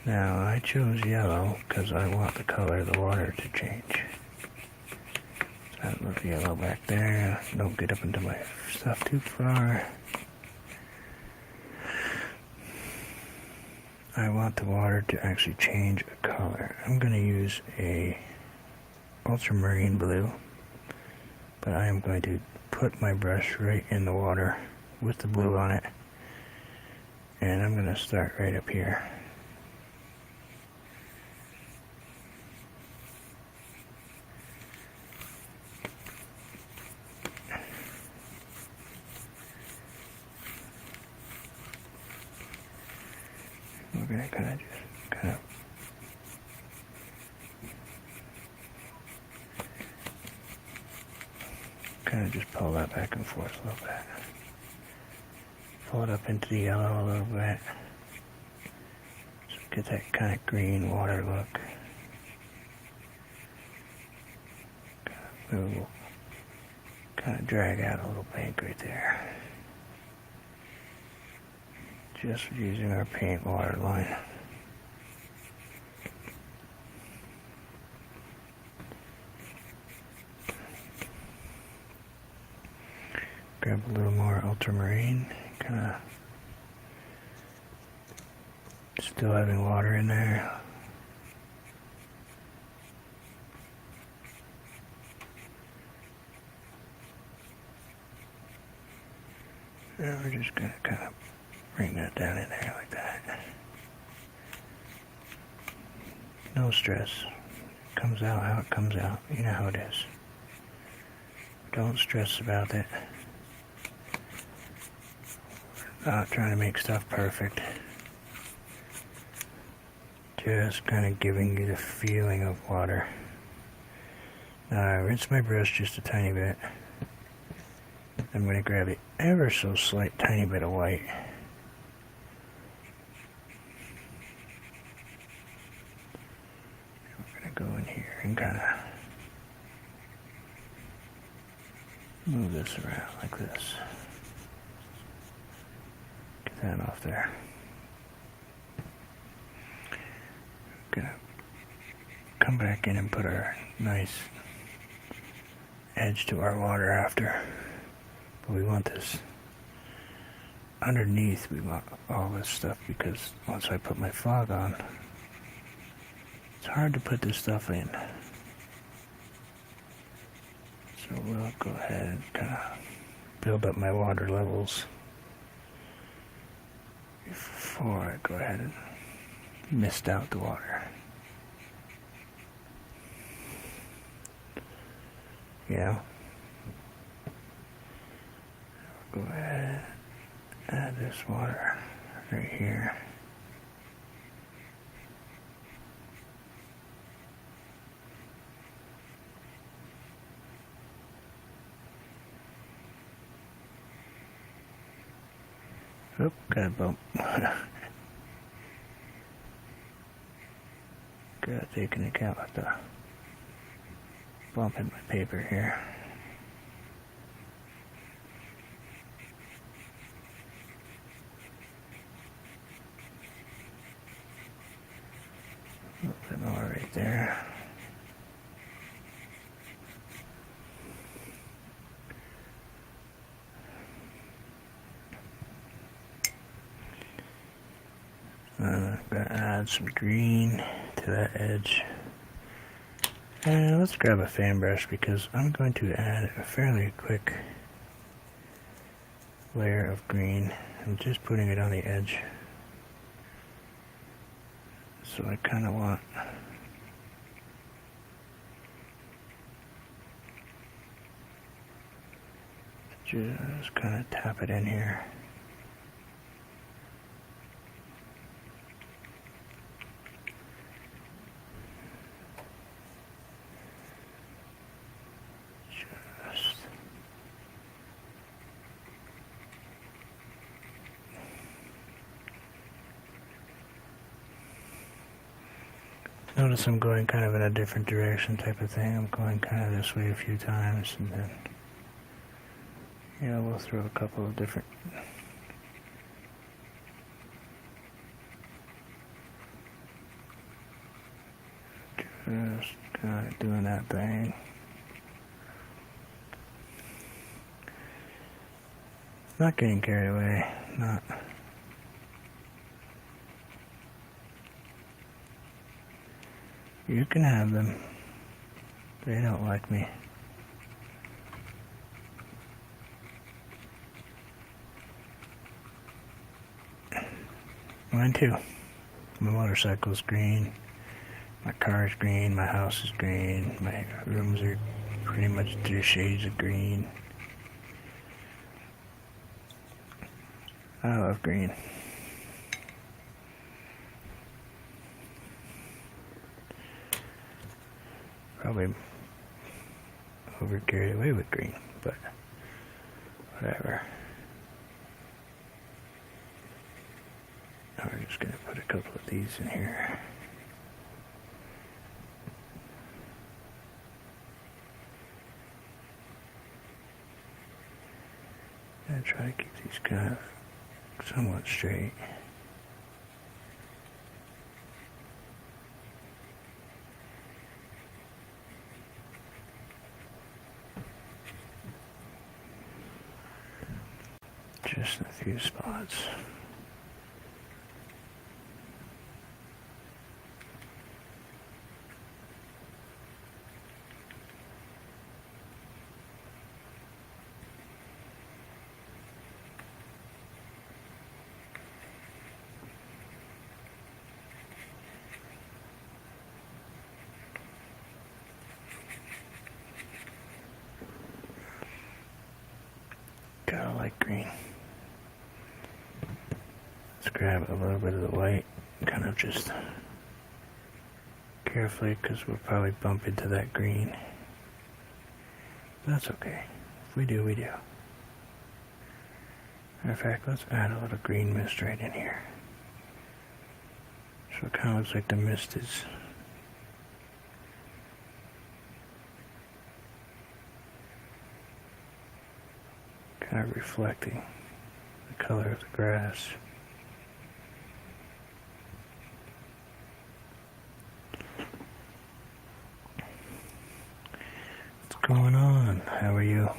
Now, I chose yellow because I want the color of the water to change. So I love yellow back there. Don't get up into my stuff too far. I want the water to actually change a color. I'm going to use a ultramarine blue, but I am going to put my brush right in the water with the blue on it. And I'm going to start right up here. We're going to kind of just pull that back and forth a little bit. Pull it up into the yellow a little bit. So get that kind of green water look. Kind of drag out a little bank right there. Just using our paint water line. Grab a little more ultramarine, kind of still having water in there. And we're just going to kind of bring that down in there like that. No stress. It comes out how it comes out. You know how it is. Don't stress about it. Not trying to make stuff perfect. Just kind of giving you the feeling of water. Now I rinse my brush just a tiny bit. I'm going to grab the ever so slight tiny bit of white. We're going to go in here and kind of move this around like this. Get that off there. Gonna come back in and put our nice edge to our water after. But we want this underneath. We want all this stuff because once I put my fog on, it's hard to put this stuff in. So we'll go ahead and kind of build up my water levels before I go ahead and mist out the water. You know? Go ahead and add this water right here. Oop, got a bump. Gotta take into account with the bump in my paper here. A little bit more right there. I'm going to add some green to that edge. And let's grab a fan brush because I'm going to add a fairly quick layer of green. I'm just putting it on the edge. So I kind of want just kind of tap it in here. Notice I'm going kind of in a different direction type of thing. I'm going kind of this way a few times and then, we'll throw a couple of different just kind of doing that thing. Not getting carried away, not. You can have them. They don't like me. Mine too. My motorcycle's green. My car's green. My house is green. My rooms are pretty much 3 shades of green. I love green. Probably over carried away with green, but whatever. Now we're just going to put a couple of these in here. And try to keep these kind of somewhat straight. Just in a few spots. Gotta like green. Let's grab a little bit of the white, kind of just carefully, because we'll probably bump into that green. That's okay. If we do, we do. Matter of fact, let's add a little green mist right in here. So it kind of looks like the mist is kind of reflecting the color of the grass. What's going on? How are you?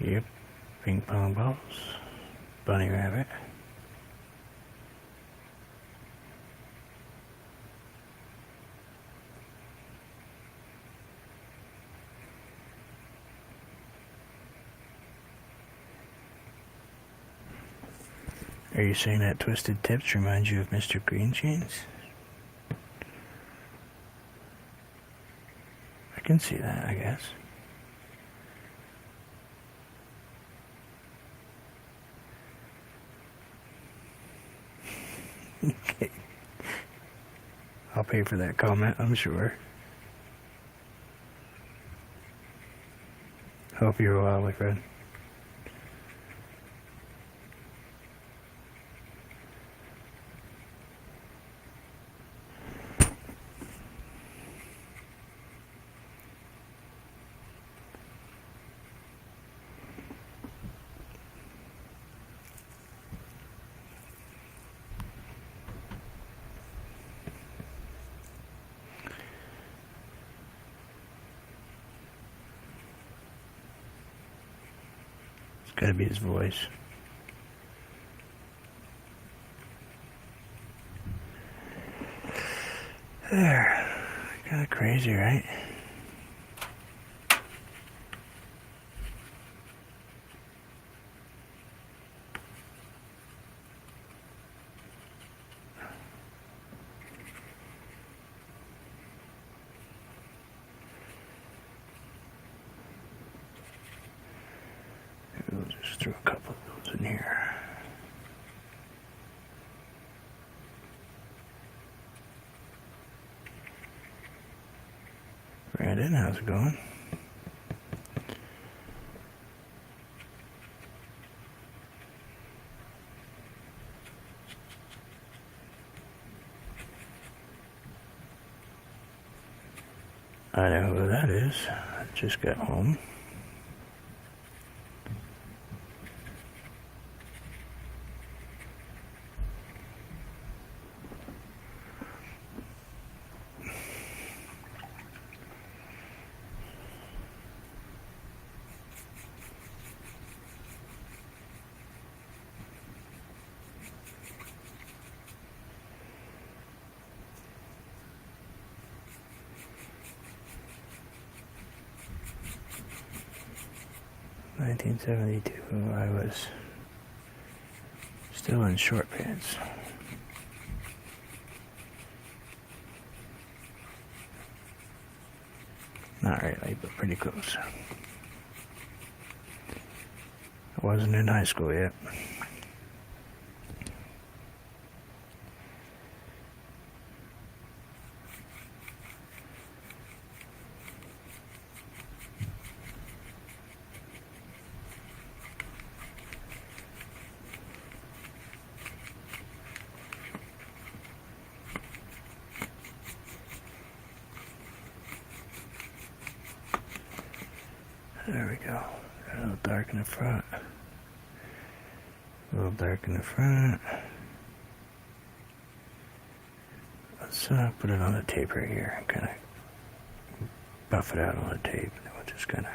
Yep, ping pong balls, bunny rabbit. Are you saying that Twisted Tips reminds you of Mr. Green Jeans? I can see that, I guess. Okay. I'll pay for that comment, I'm sure. Hope you're well, my friend. Gotta be his voice. There. Kinda crazy, right? We'll just throw a couple of those in here. Brandon, how's it going? I know who that is. I just got home. 1972, I was still in short pants. Not really, but pretty close. I wasn't in high school yet. There we go. Got a little dark in the front. A little dark in the front. Let's put it on the tape right here and kind of buff it out on the tape. And then we'll just kind of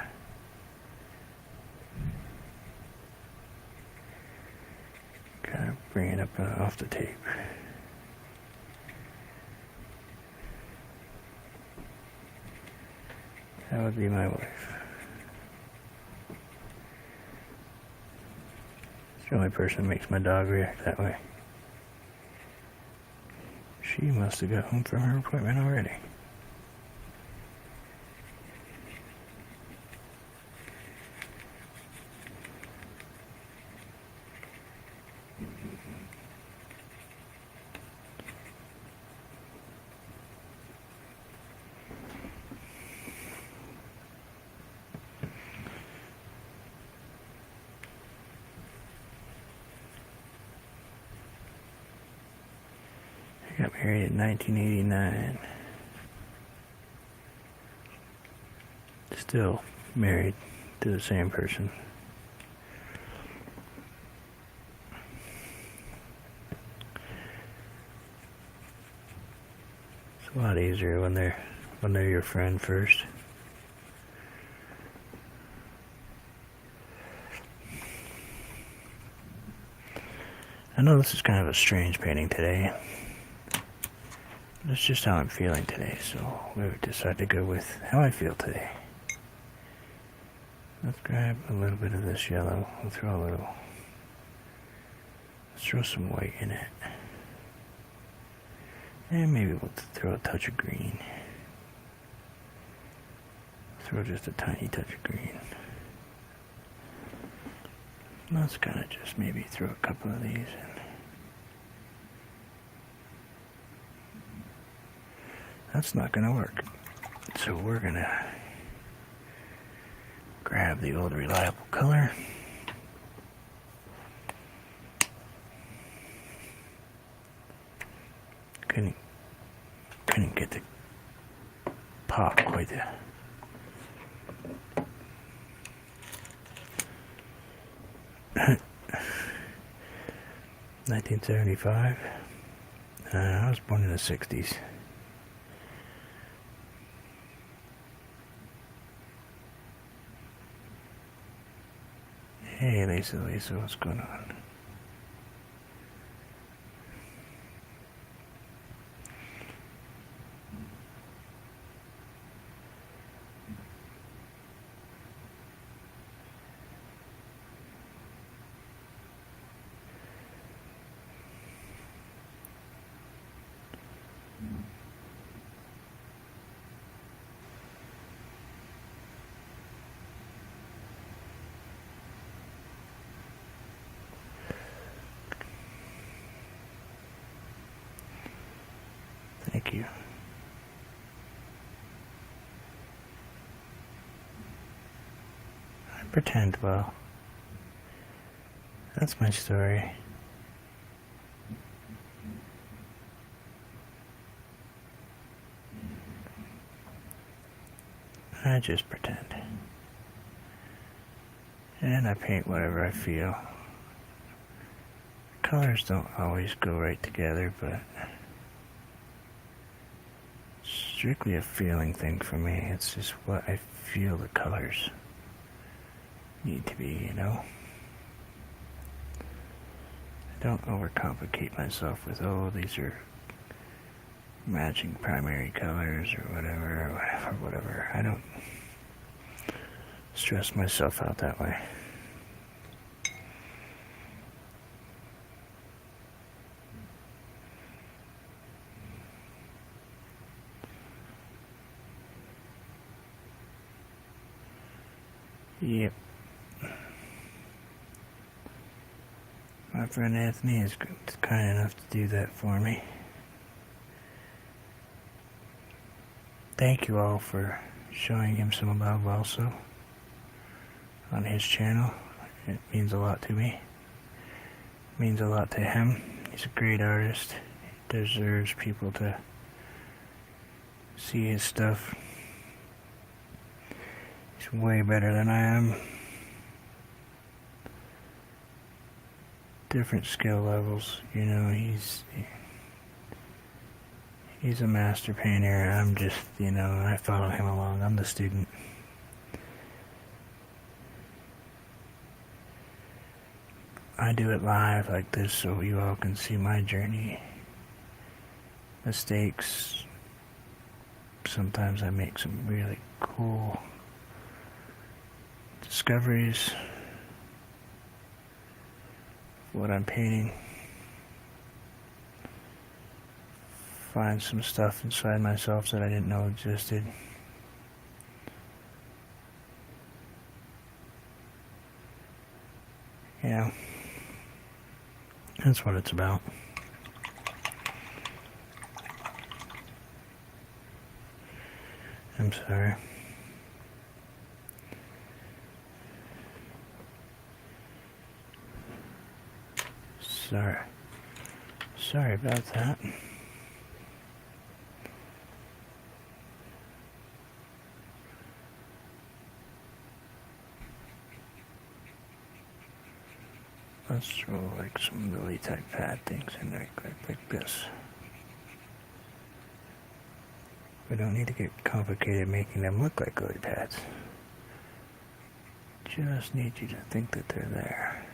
bring it up off the tape. That would be my wife. It's the only person that makes my dog react that way. She must have got home from her appointment already. I got married in 1989. Still married to the same person. It's a lot easier when they're your friend first. I know this is kind of a strange painting today. That's just how I'm feeling today, so we decided to go with how I feel today. Let's grab a little bit of this yellow. Let's throw some white in it. And maybe we'll throw a touch of green. Throw just a tiny touch of green. Let's kind of just maybe throw a couple of these in. That's not going to work. So we're going to grab the old reliable color. Couldn't get the pop quite there. $1975. I was born in the 60s. Hey, Lisa, what's going on? Thank you. I pretend well. That's my story. I just pretend. And I paint whatever I feel. Colors don't always go right together, but strictly a feeling thing for me. It's just what I feel the colors need to be, you know? I don't overcomplicate myself with, oh, these are matching primary colors or whatever. I don't stress myself out that way. Yep. My friend Anthony is kind enough to do that for me. Thank you all for showing him some love also on his channel. It means a lot to me. It means a lot to him. He's a great artist. He deserves people to see his stuff. He's way better than I am. Different skill levels, you know, he's a master painter. I'm just, you know, I follow him along. I'm the student. I do it live like this so you all can see my journey. Mistakes. Sometimes I make some really cool discoveries of what I'm painting. Find some stuff inside myself that I didn't know existed. Yeah, that's what it's about. I'm sorry. Sorry about that. Let's throw like some lily type pad things in there like this. We don't need to get complicated making them look like lily pads. Just need you to think that they're there.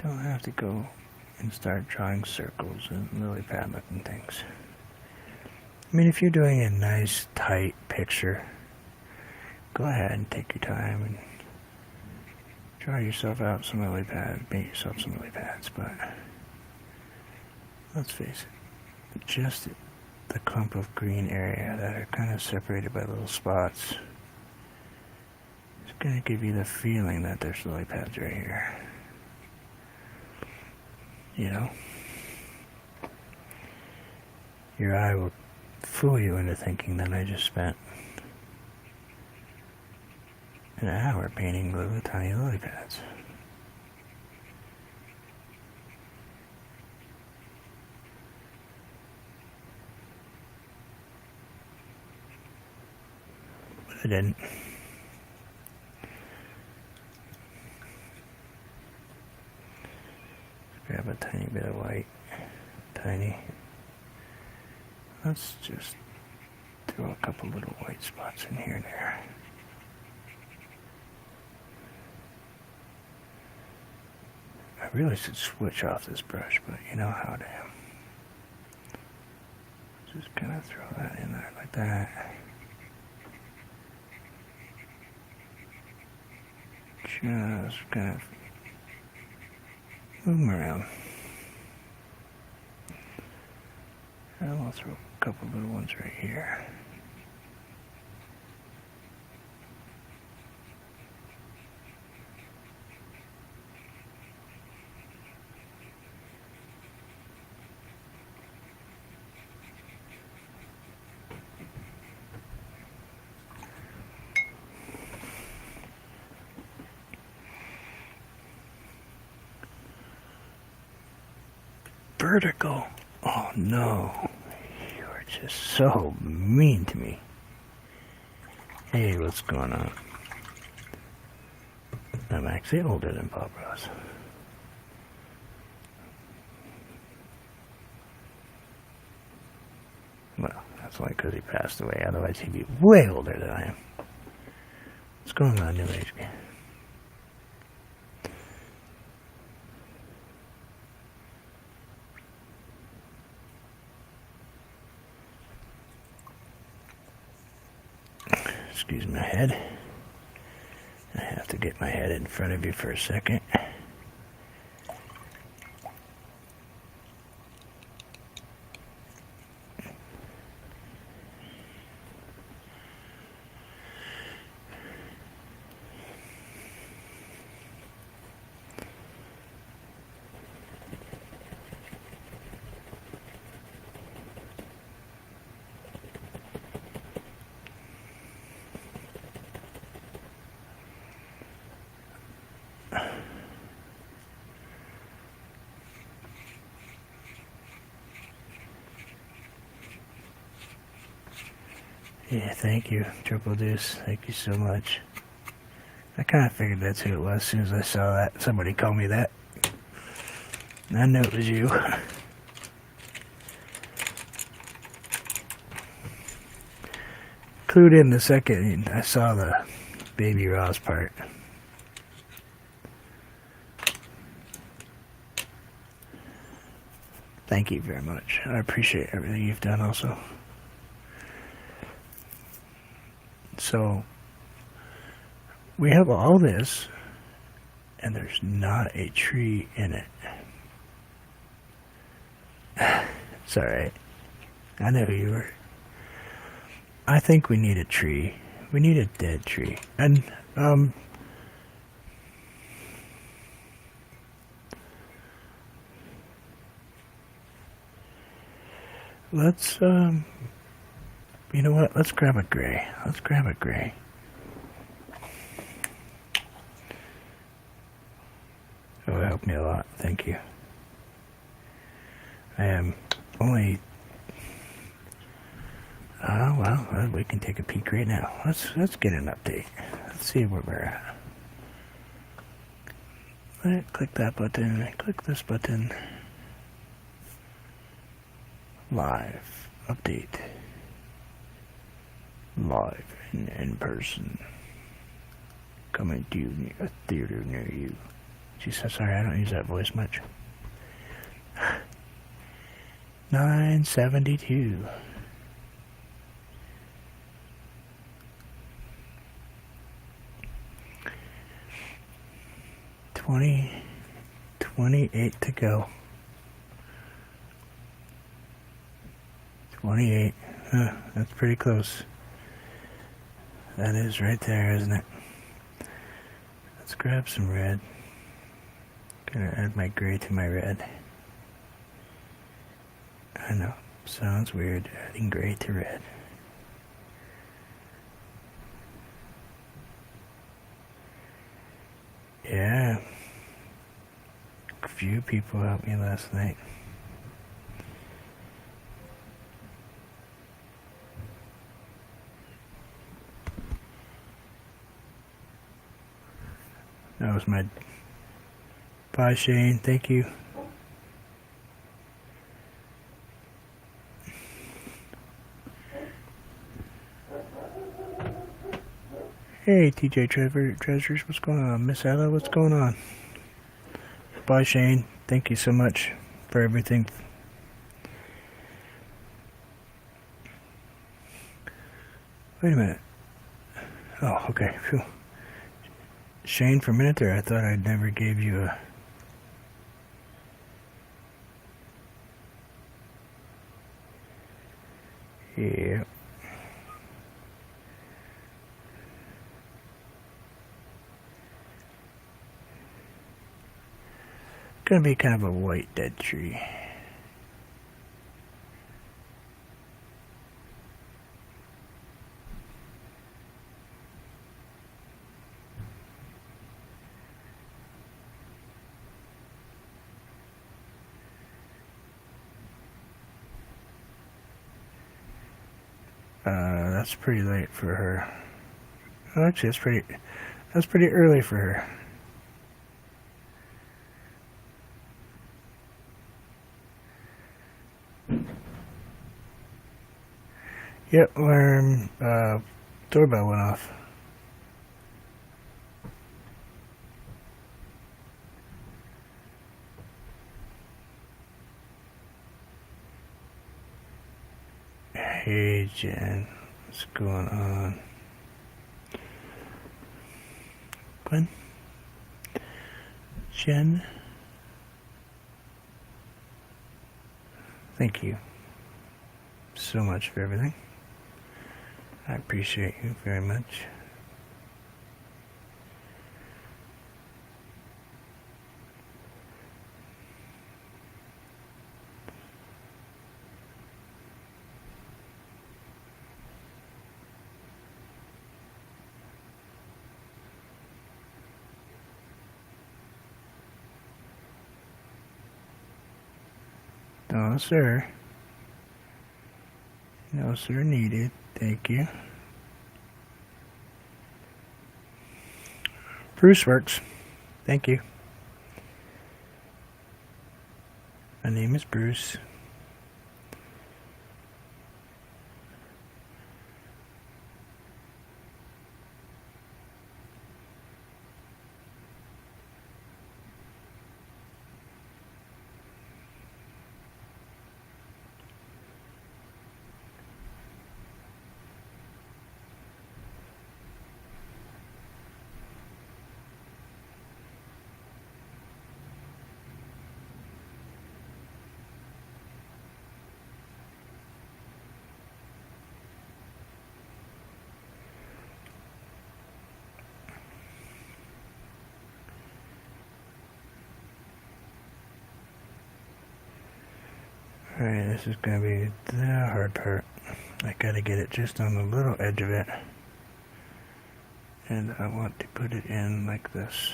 Don't have to go and start drawing circles and lily pad looking things. I mean, if you're doing a nice tight picture, go ahead and take your time and draw yourself out some lily pads, make yourself some lily pads, but let's face it, just the clump of green area that are kind of separated by little spots is going to give you the feeling that there's lily pads right here. You know? Your eye will fool you into thinking that I just spent an hour painting little tiny lily pads. But I didn't. Grab a tiny bit of white. Tiny. Let's just throw a couple little white spots in here and there. I really should switch off this brush, but you know how I am. Just kind of throw that in there like that. Just kind of move them around. And I'll throw a couple little ones right here. Vertical. Oh no. You are just so mean to me. Hey, what's going on? I'm actually older than Bob Ross. Well, that's only because he passed away. Otherwise, he'd be way older than I am. What's going on, New Age guy? Excuse my head. I have to get my head in front of you for a second. Yeah, thank you, Triple Deuce. Thank you so much. I kind of figured that's who it was as soon as I saw that. Somebody called me that. I knew it was you. Clued in the second I saw the Baby Ross part. Thank you very much. I appreciate everything you've done also. So, we have all this, and there's not a tree in it. It's alright. I know who you were. I think we need a tree. We need a dead tree. And, let's, you know what? Let's grab a gray. Let's grab a gray. It will help me a lot. Thank you. I am only... well, we can take a peek right now. Let's get an update. Let's see where we're at. Click that button. Click this button. Live. Update. Live and in person. Coming to a theater near you. Jesus, sorry, I don't use that voice much. 972. $20, 28 to go. 28. That's pretty close. That is right there, isn't it? Let's grab some red. Gonna add my gray to my red. I know, sounds weird, adding gray to red. Yeah. A few people helped me last night. That was my... Bye, Shane. Thank you. Hey, TJ Treasures, what's going on? Miss Ella, what's going on? Bye, Shane. Thank you so much for everything. Wait a minute. Oh, okay. Phew. Shane, for a minute there, I thought I never gave you a... Yeah. Gonna be kind of a white dead tree. That's pretty late for her. Oh, actually, that's pretty early for her. Yep, alarm, doorbell went off. Hey, Jen, what's going on? Gwen, Jen, thank you so much for everything. I appreciate you very much. No, sir. No, sir, needed. Thank you. Bruce works. Thank you. My name is Bruce. Alright, this is going to be the hard part. I gotta get it just on the little edge of it. And I want to put it in like this.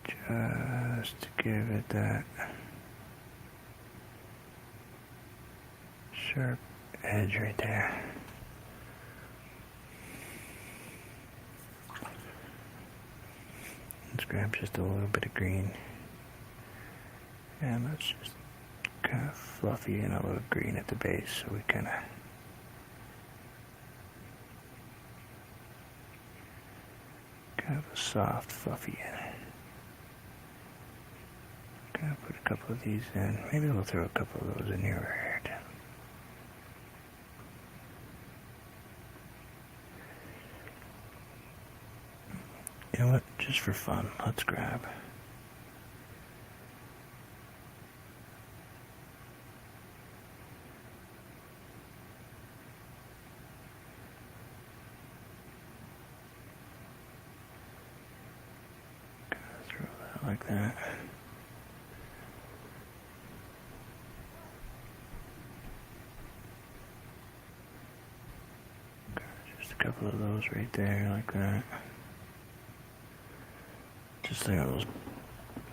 Just to give it that sharp edge right there. Let's grab just a little bit of green. And let's just kind of fluffy and a little green at the base so we kind of have a soft fluffy in it. Gonna put a couple of these in. Maybe we'll throw a couple of those in here. You know what? Just for fun, let's grab. Throw that like that. Just a couple of those right there, like that. Just think of those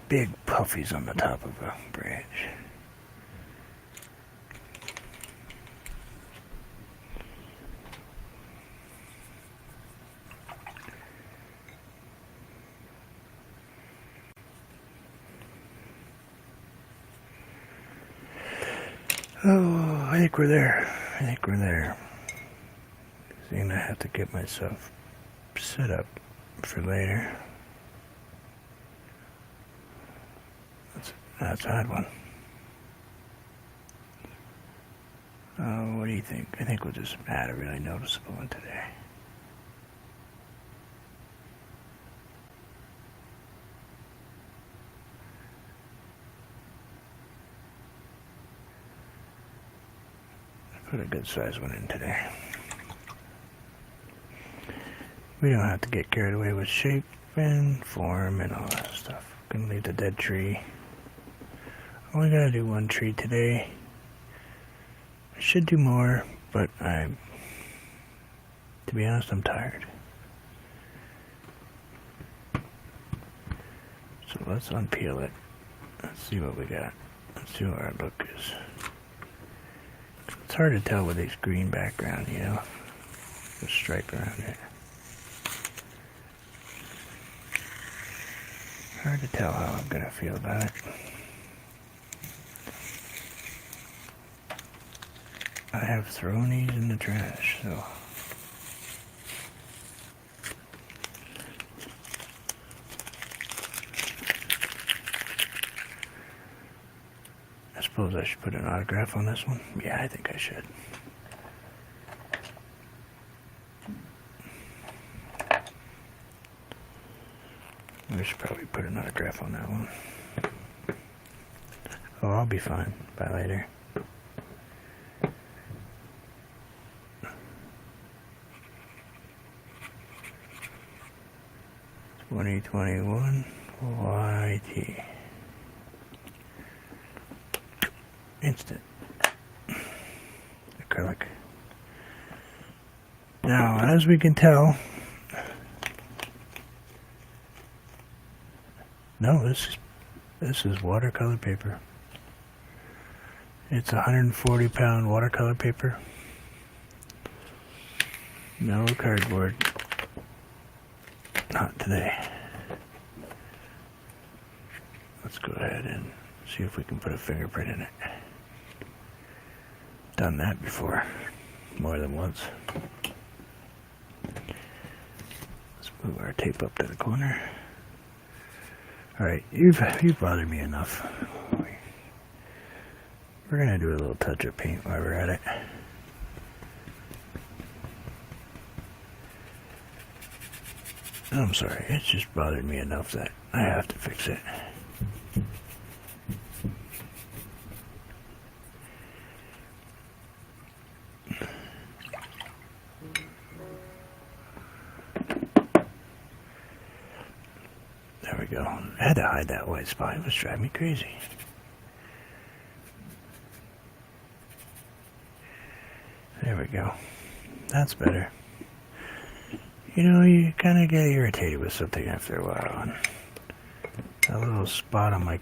big puffies on the top of a branch. Oh, I think we're there. I'm gonna have to get myself set up for later. That's a hard one. What do you think? I think we'll just add a really noticeable one today. Put a good size one in today. We don't have to get carried away with shape and form and all that stuff. Gonna leave the dead tree. Only gotta do one tree today. I should do more, but to be honest, I'm tired. So let's unpeel it. Let's see what we got. Let's see what our look is. It's hard to tell with this green background, you know, the stripe around it. Hard to tell how I'm gonna feel about it. I have thrown these in the trash, so I suppose I should put an autograph on this one. Yeah, I think I should. we should probably put an autograph on that one. Oh, I'll be fine by later. $2021 YT. Instant. Acrylic. Now, as we can tell, no, this is watercolor paper. It's 140-pound watercolor paper. No cardboard. Not today. Let's go ahead and see if we can put a fingerprint in it. Done that before, more than once. Let's move our tape up to the corner. Alright, you've bothered me enough. We're gonna do a little touch of paint while we're at it. I'm sorry, it's just bothered me enough that I have to fix it. There we go. I had to hide that white spot. It was driving me crazy. There we go. That's better. You know, you kind of get irritated with something after a while. And that little spot on my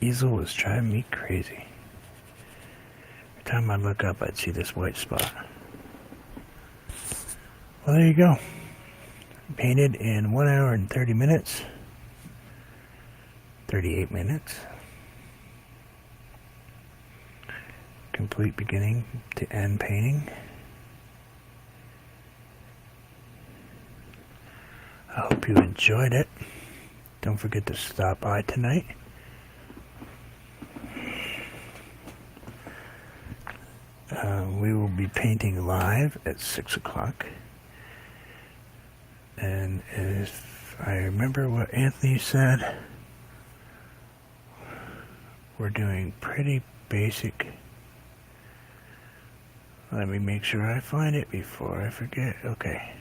easel was driving me crazy. Every time I'd look up, I'd see this white spot. Well, there you go. Painted in 1 hour and 30 minutes. 38 minutes. Complete beginning to end painting. I hope you enjoyed it. Don't forget to stop by tonight. We will be painting live at 6 o'clock. And if I remember what Anthony said, we're doing pretty basic. Let me make sure I find it before I forget. Okay.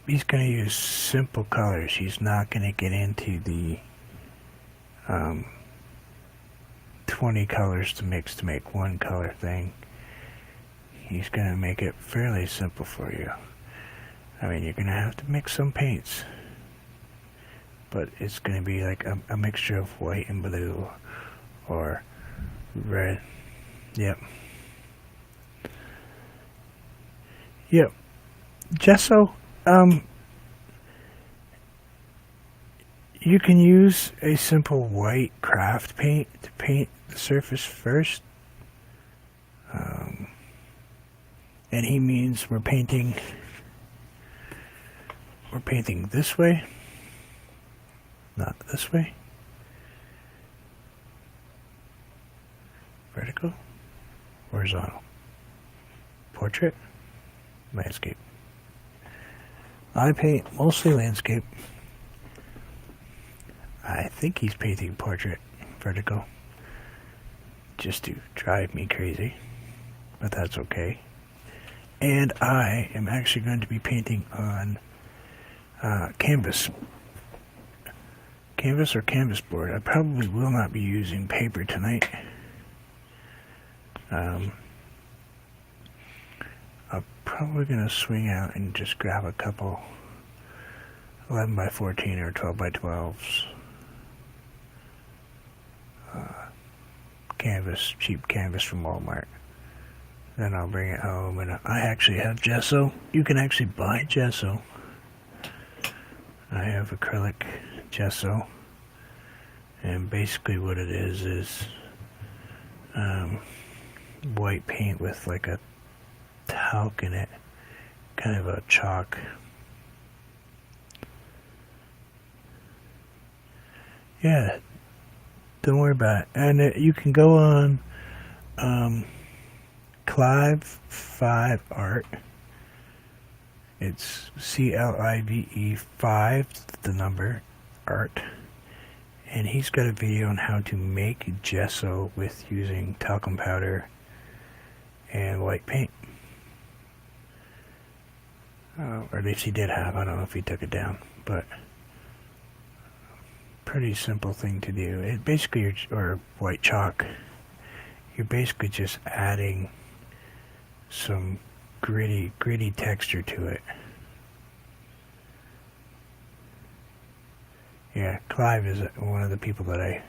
He's going to use simple colors. He's not going to get into the 20 colors to mix to make one color thing. He's going to make it fairly simple for you. I mean, you're going to have to mix some paints, but it's going to be like a mixture of white and blue or red. Yep. Gesso. You can use a simple white craft paint to paint the surface first. And he means we're painting this way, not this way. Vertical, horizontal, portrait, landscape. I paint mostly landscape. I think he's painting portrait, vertical, just to drive me crazy, but that's okay. And I am actually going to be painting on canvas or canvas board. I probably will not be using paper tonight. I'm probably going to swing out and just grab a couple 11 by 14 or 12 by 12s. Canvas, cheap canvas from Walmart. Then I'll bring it home, and I actually have gesso. You can actually buy gesso. I have acrylic gesso, and basically what it is white paint with like a talc in it, kind of a chalk. Yeah, don't worry about it. And you can go on Clive 5 Art. It's CLIVE 5, the number, art. And he's got a video on how to make gesso with using talcum powder and white paint. Or at least he did have. I don't know if he took it down, but pretty simple thing to do. It basically, or white chalk. You're basically just adding some gritty texture to it. Yeah, Clive is one of the people that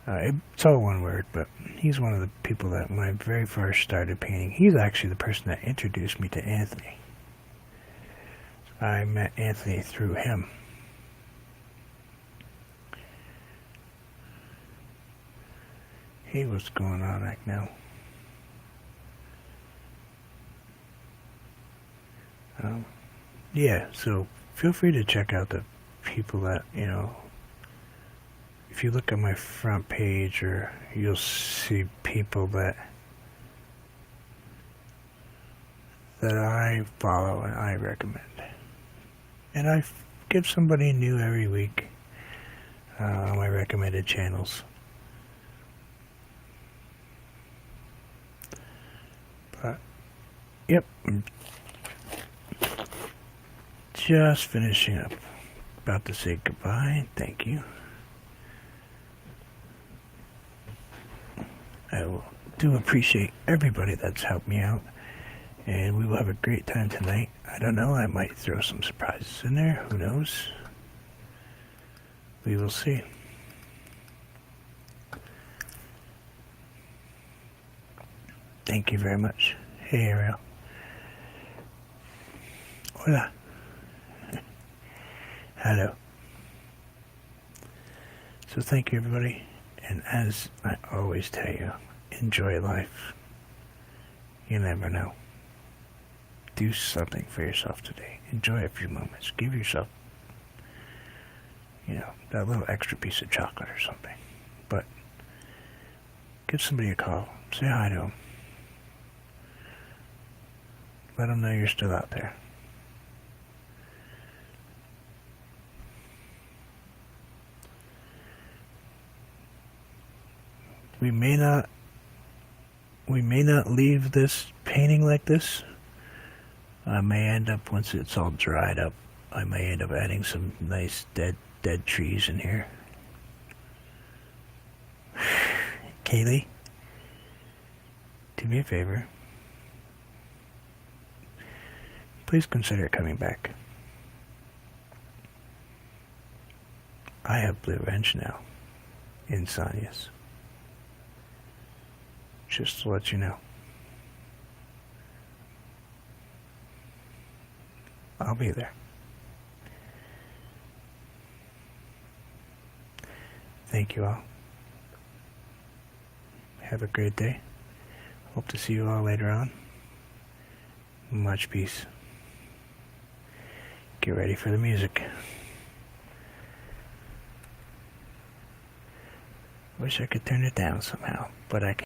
it's all one word, but he's one of the people that when I very first started painting, he's actually the person that introduced me to Anthony. I met Anthony through him. Hey, what's going on right now? Yeah, so feel free to check out the people that, you know, if you look at my front page, or you'll see people that I follow and I recommend. And I give somebody new every week on my recommended channels. But, yep, I'm just finishing up. About to say goodbye. Thank you. I do appreciate everybody that's helped me out, and we will have a great time tonight. I don't know, I might throw some surprises in there. Who knows? We will see. Thank you very much. Hey, Ariel. Hola. Hello. So thank you, everybody. And as I always tell you, enjoy life. You never know. Do something for yourself today. Enjoy a few moments. Give yourself, you know, that little extra piece of chocolate or something. But give somebody a call. Say hi to them. Let them know you're still out there. We may not leave this painting like this. I may end up, once it's all dried up, I may end up adding some nice dead trees in here. Kaylee, do me a favor. Please consider coming back. I have Blue Wrench now in Sonia's. Just to let you know. I'll be there. Thank you all. Have a great day. Hope to see you all later on. Much peace. Get ready for the music. Wish I could turn it down somehow, but I can't.